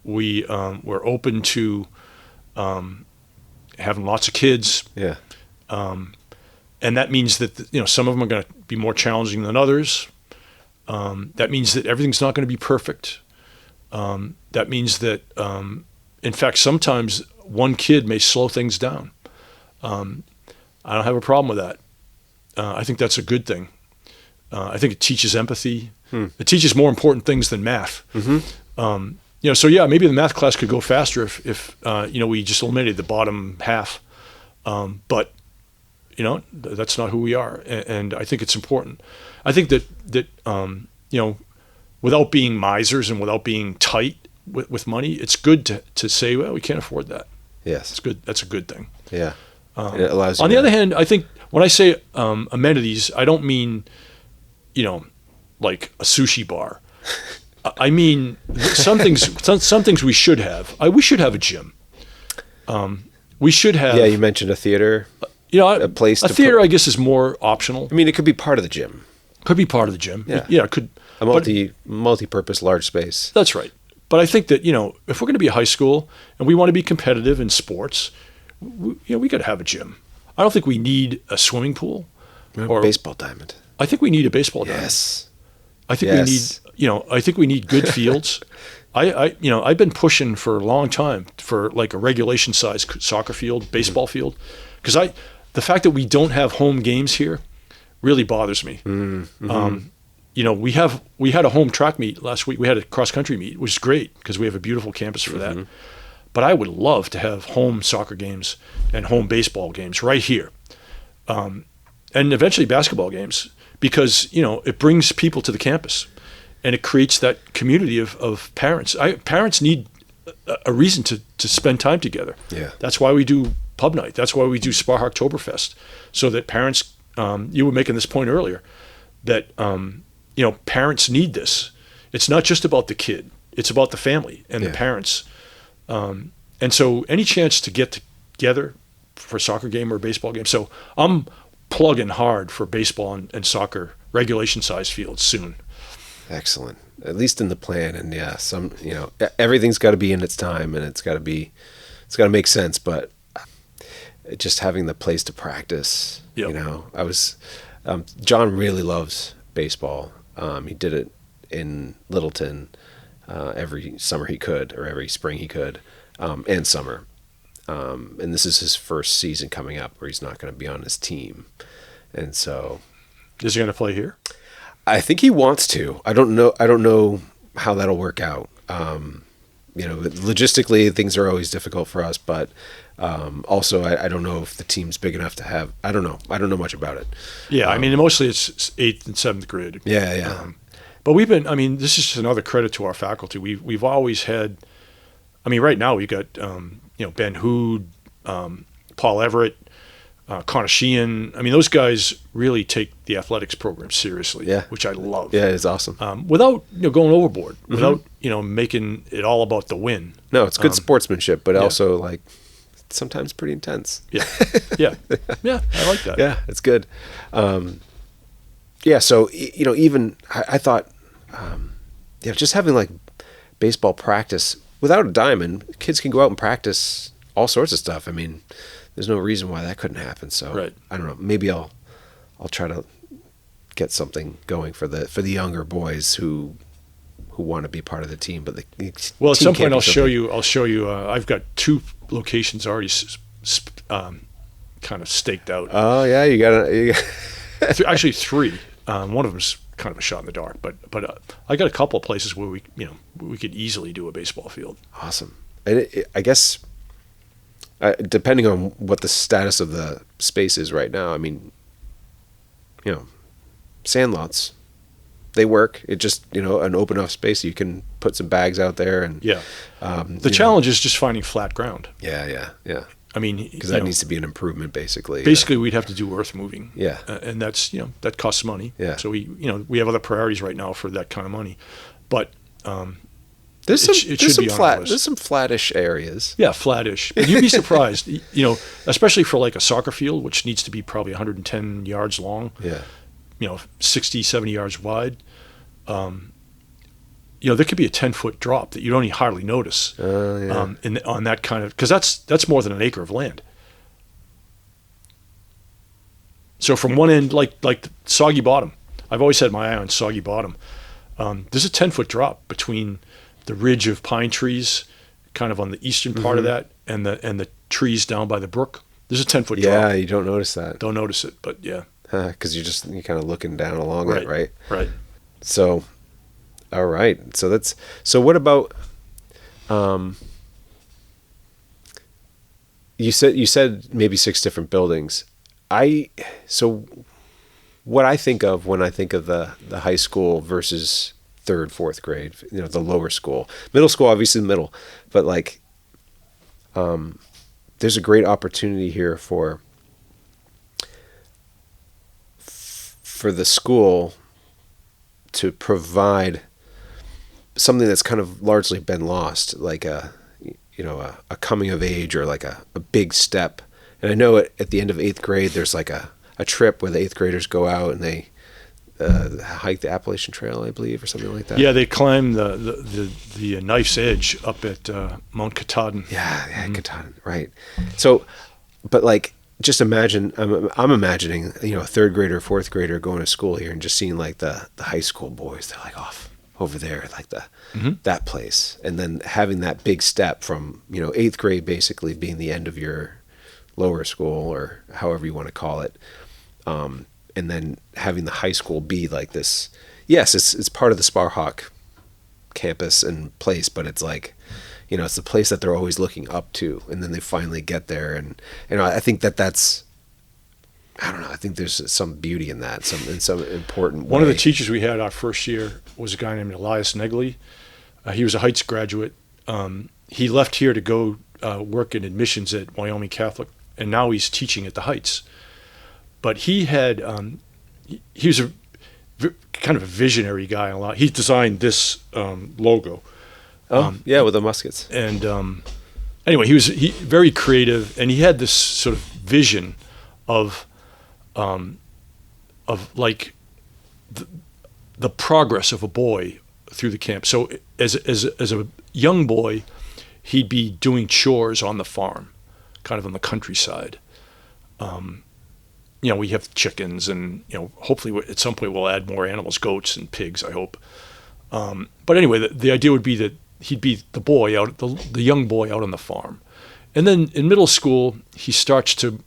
We're open to having lots of kids. Yeah. And that means that some of them are going to be more challenging than others. That means that everything's not going to be perfect. That means that, in fact, sometimes one kid may slow things down. I don't have a problem with that. I think that's a good thing. I think it teaches empathy. It teaches more important things than math. Mm-hmm. So maybe the math class could go faster if we just eliminated the bottom half. But that's not who we are, and I think it's important. I think that without being misers and without being tight with money, it's good to say, well, we can't afford that. Yes, it's good. That's a good thing. Yeah, it allows. On the other hand, I think when I say amenities, I don't mean like a sushi bar. I mean some things we should have. We should have a gym. We should have. Yeah, you mentioned a theater. A place. A theater, I guess, is more optional. I mean, it could be part of the gym. Could be part of the gym. Yeah, it could. A multi-purpose large space. That's right. But I think that if we're going to be a high school and we want to be competitive in sports, we got to have a gym. I don't think we need a swimming pool or baseball diamond. I think we need a baseball diamond. Yes. I think we need, I think we need good fields. I've been pushing for a long time for like a regulation size soccer field, baseball field, because the fact that we don't have home games here really bothers me. We had a home track meet last week. We had a cross country meet, which is great because we have a beautiful campus for that. But I would love to have home soccer games and home baseball games right here, and eventually basketball games, because it brings people to the campus, and it creates that community of parents. Parents need a reason to spend time together. Yeah, that's why we do pub night. That's why we do Sparhawk Oktoberfest, so that parents. You were making this point earlier that parents need this. It's not just about the kid; it's about the family and the parents. And so any chance to get together for a soccer game or a baseball game. So I'm plugging hard for baseball and soccer regulation size fields soon. Excellent. At least in the plan. And everything's got to be in its time, and it's got to make sense. But just having the place to practice, John really loves baseball. He did it in Littleton every summer he could, or every spring he could, and summer. And this is his first season coming up where he's not going to be on his team. And so, is he going to play here? I think he wants to. I don't know how that'll work out. Logistically, things are always difficult for us, but also I don't know if the team's big enough to have. I don't know much about it. Yeah, mostly it's 8th and 7th grade. Yeah. But we've been. this is just another credit to our faculty. We've always had. Right now we got Ben Hood, Paul Everett, Connor Sheehan. Those guys really take the athletics program seriously. Yeah. Which I love. Yeah, it's awesome. Without going overboard, without making it all about the win. No, it's good sportsmanship, but also like sometimes pretty intense. Yeah. I like that. Yeah, it's good. So even I thought, just having like baseball practice without a diamond, kids can go out and practice all sorts of stuff. There's no reason why that couldn't happen. So right. I don't know. Maybe I'll try to get something going for the younger boys who want to be part of the team. But at some point I'll show you. I've got 2 locations already kind of staked out. Oh yeah, you got actually 3. One of them's kind of a shot in the dark, but I got a couple of places where we could easily do a baseball field. Awesome. And I guess depending on what the status of the space is right now, sandlots, they work. It just an open enough space so you can put some bags out there and the challenge is just finding flat ground. Yeah. Because that needs to be an improvement, basically. Basically, we'd have to do earth moving. Yeah, and that's that costs money. Yeah. So we have other priorities right now for that kind of money, but there's some flattish areas. Yeah, flattish. But you'd be surprised, especially for like a soccer field, which needs to be probably 110 yards long. Yeah. 60, 70 yards wide. There could be a 10-foot drop that you don't even hardly notice on that kind of, because that's more than an acre of land. So from one end, like Soggy Bottom, I've always had my eye on Soggy Bottom. There's a 10-foot drop between the ridge of pine trees, kind of on the eastern part of that, and the trees down by the brook. There's a 10-foot drop. Yeah, you don't notice that. Don't notice it, but yeah. Because you're kind of looking down along it, right? Right. So. All right. So what about you said maybe 6 different buildings. So what I think of when I think of the high school versus 3rd, 4th grade, the lower school. Middle school, obviously the middle, but there's a great opportunity here for the school to provide something that's kind of largely been lost, like a coming of age or like a big step. And I know at the end of 8th grade, there's like a trip where the 8th graders go out and they hike the Appalachian Trail, I believe, or something like that. Yeah, they climb the Knife's Edge up at Mount Katahdin. Yeah, Katahdin, right. So but like, just imagine, I'm imagining, you know, a third grader, fourth grader going to school here and just seeing like the high school boys. They're like off over there, like that place. And then having that big step from, you know, eighth grade basically being the end of your lower school or however you want to call it. And then having the high school be like this. Yes, it's part of the Sparhawk campus and place, but it's like, you know, it's the place that they're always looking up to, and then they finally get there. And, you know, I think that's, I don't know, I think there's some beauty in that, in some important way. One of the teachers we had our first year was a guy named Elias Negley. He was a Heights graduate. He left here to go work in admissions at Wyoming Catholic, and now he's teaching at the Heights. But he had, he was a kind of a visionary guy a lot. He designed this logo. Yeah, with the muskets. And anyway, he was very creative, and he had this sort of vision of like the progress of a boy through the camp. So as a young boy, he'd be doing chores on the farm, kind of on the countryside. You know, we have chickens, and you know, hopefully at some point we'll add more animals, goats and pigs, I hope. But anyway, the idea would be that he'd be the boy out, the young boy out on the farm. And then in middle school, he starts to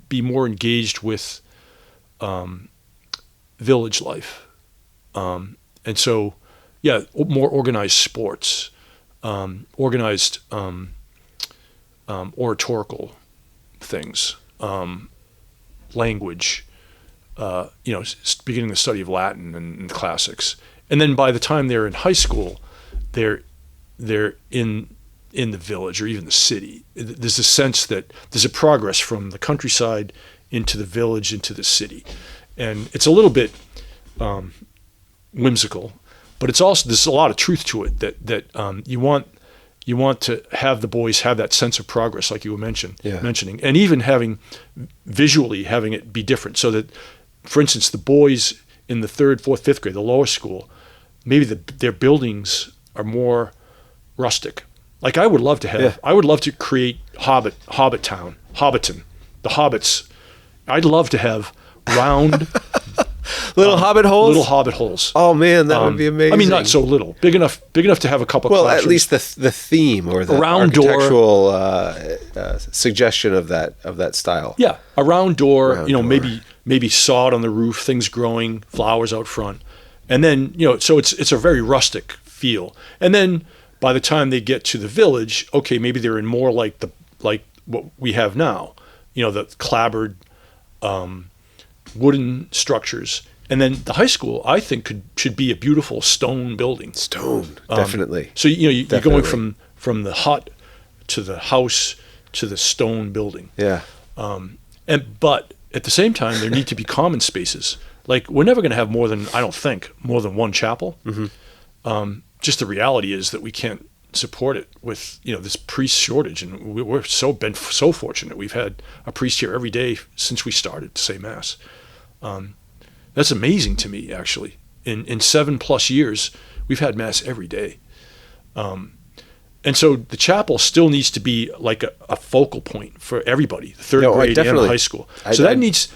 be more engaged with village life. And so, yeah, more organized sports, organized oratorical things, language, you know, beginning the study of Latin and classics. And then by the time they're in high school, they're in the village or even the city. There's a sense that there's a progress from the countryside into the village, into the city. And it's a little bit whimsical, but it's also, there's a lot of truth to it that you want to have the boys have that sense of progress, like you were mentioning, and even visually having it be different, so that, for instance, the boys in the 3rd, 4th, 5th grade, the lower school, maybe their buildings are more rustic. Like I would love to create Hobbiton, the hobbits. I'd love to have round little hobbit holes. Oh man, that would be amazing. I mean, not so little, big enough to have a couple. Well, classrooms. at least the theme or the architectural suggestion of that style. Yeah, a round door. Maybe sod on the roof, things growing, flowers out front, and then so it's a very rustic feel. And then by the time they get to the village, okay, maybe they're in more like what we have now, the clapboard wooden structures. And then the high school, I think, should be a beautiful stone building. Stone, definitely. So you're going from the hut to the house to the stone building. Yeah. But at the same time, there need to be common spaces. Like we're never going to have more than one chapel. Mm-hmm. Just the reality is that we can't support it with this priest shortage, and we're been so fortunate. We've had a priest here every day since we started to say mass. That's amazing to me, actually. In 7+ years, we've had mass every day. And so the chapel still needs to be like a focal point for everybody, the third grade and high school. So that needs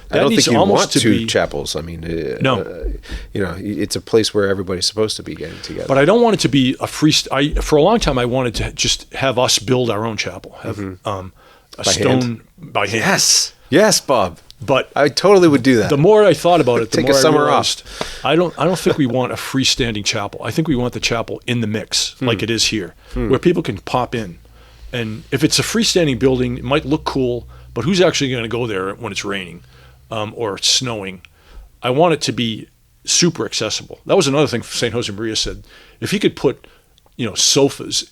almost to be chapels. I mean, no, it's a place where everybody's supposed to be getting together. But I don't want it to be a free. For a long time, I wanted to just have us build our own chapel, have a stone by hand. Yes, Bob. But I totally would do that. The more I thought about it, the more I realized off. I don't think we want a freestanding chapel. I think we want the chapel in the mix, like it is here, where people can pop in. And if it's a freestanding building, it might look cool, but who's actually going to go there when it's raining or snowing? I want it to be super accessible. That was another thing St. Josemaria said. If he could put, sofas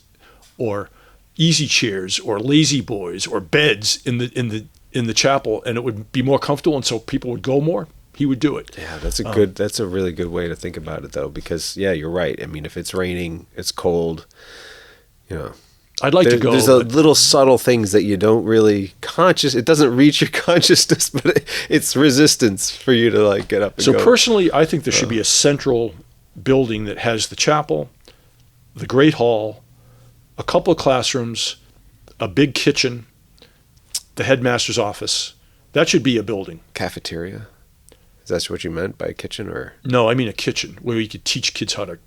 or easy chairs or lazy boys or beds in the chapel, and it would be more comfortable, and so people would go more, he would do it. Yeah, that's a really good way to think about it, though, because you're right. I mean, if it's raining, it's cold, I'd like to go. There's little subtle things that you don't really it doesn't reach your consciousness, but it's resistance for you to get up and go. So personally, I think there should be a central building that has the chapel, the great hall, a couple of classrooms, a big kitchen, the headmaster's office. That should be a building. Cafeteria? Is that what you meant by kitchen, or? No, I mean a kitchen where you could teach kids how to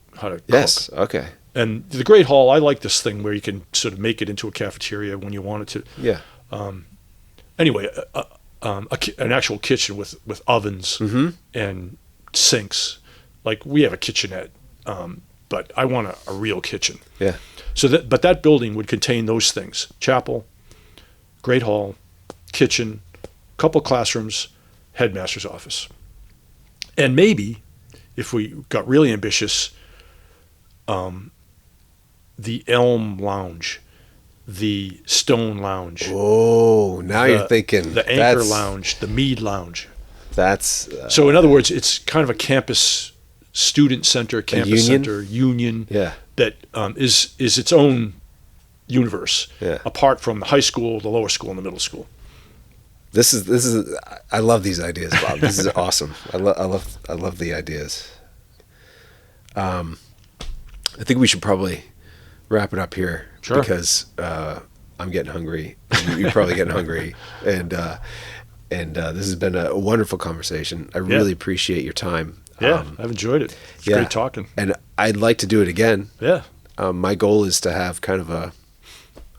Yes. cook. Okay. And the Great Hall, I like this thing where you can sort of make it into a cafeteria when you want it to. Yeah. Anyway, an actual kitchen with ovens and sinks. Like we have a kitchenette, but I want a real kitchen. Yeah. But that building would contain those things: chapel, Great Hall, kitchen, couple classrooms, headmaster's office. And maybe, if we got really ambitious, the Elm Lounge, the Stone Lounge. Oh, now you're thinking. The Anchor Lounge, the Mead Lounge. That's... So in other words, it's kind of a campus student center, campus center, union that is its own universe, apart from the high school, the lower school, and the middle school. This is. I love these ideas, Bob. This is awesome. I love the ideas. I think we should probably wrap it up here because I'm getting hungry. You're probably getting hungry, and this has been a wonderful conversation. I really appreciate your time. Yeah, I've enjoyed it. It's great talking, and I'd like to do it again. Yeah. My goal is to have kind of a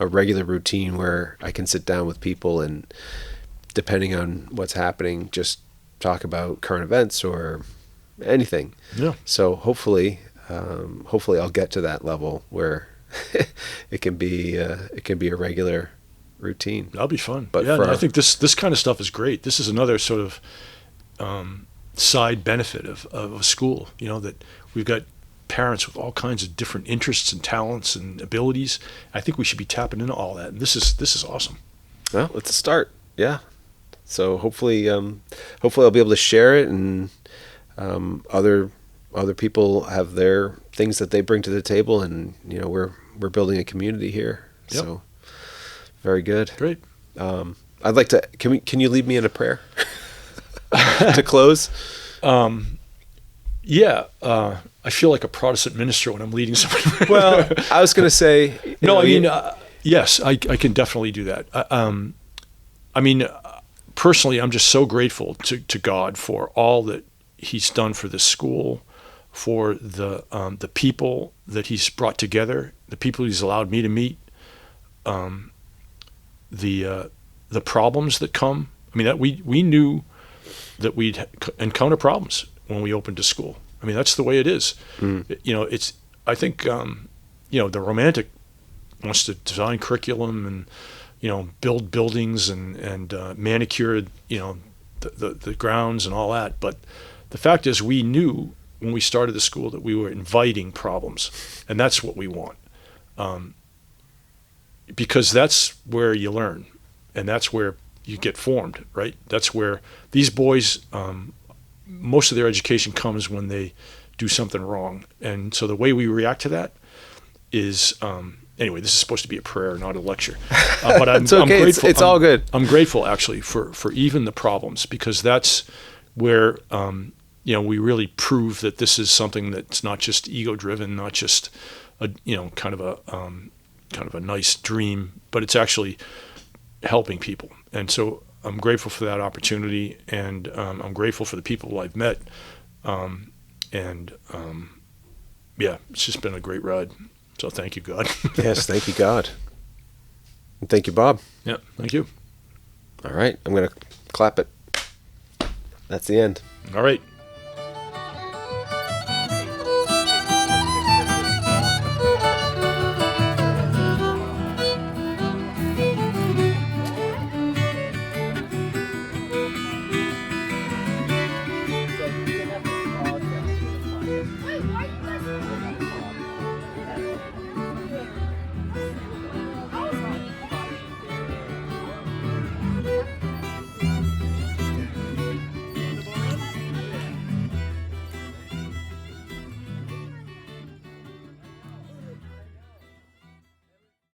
regular routine where I can sit down with people and, depending on what's happening, just talk about current events or anything. Yeah. So hopefully I'll get to that level where it can be a regular routine. That'll be fun. But I think this kind of stuff is great. This is another sort of side benefit of a school. That we've got parents with all kinds of different interests and talents and abilities. I think we should be tapping into all that. And this is awesome. Well, it's a start. Yeah. So hopefully I'll be able to share it, and other people have their things that they bring to the table, and we're building a community here. Yep. So very good. Great. I'd like to. Can you lead me in a prayer to close? Yeah. I feel like a Protestant minister when I'm leading somebody. Well, I was going to say. Yes, I can definitely do that. Personally, I'm just so grateful to God for all that He's done for this school, for the people that He's brought together, the people He's allowed me to meet, the problems that come. That we knew that we'd encounter problems when we opened a school. That's the way it is. It's. I think the romantic wants to design curriculum and build buildings and manicure the grounds and all that. But the fact is, we knew when we started the school that we were inviting problems, and that's what we want, because that's where you learn, and that's where you get formed, right? That's where these boys, most of their education comes when they do something wrong, and so the way we react to that is. Anyway, this is supposed to be a prayer, not a lecture. But I'm, it's okay. I'm grateful. It's all good. I'm grateful, actually, for even the problems, because that's where we really prove that this is something that's not just ego-driven, not just a kind of a nice dream, but it's actually helping people. And so I'm grateful for that opportunity, and I'm grateful for the people I've met. It's just been a great ride. So thank you, God. Yes, thank you, God. And thank you, Bob. Yeah, thank you. All right, I'm going to clap it. That's the end. All right.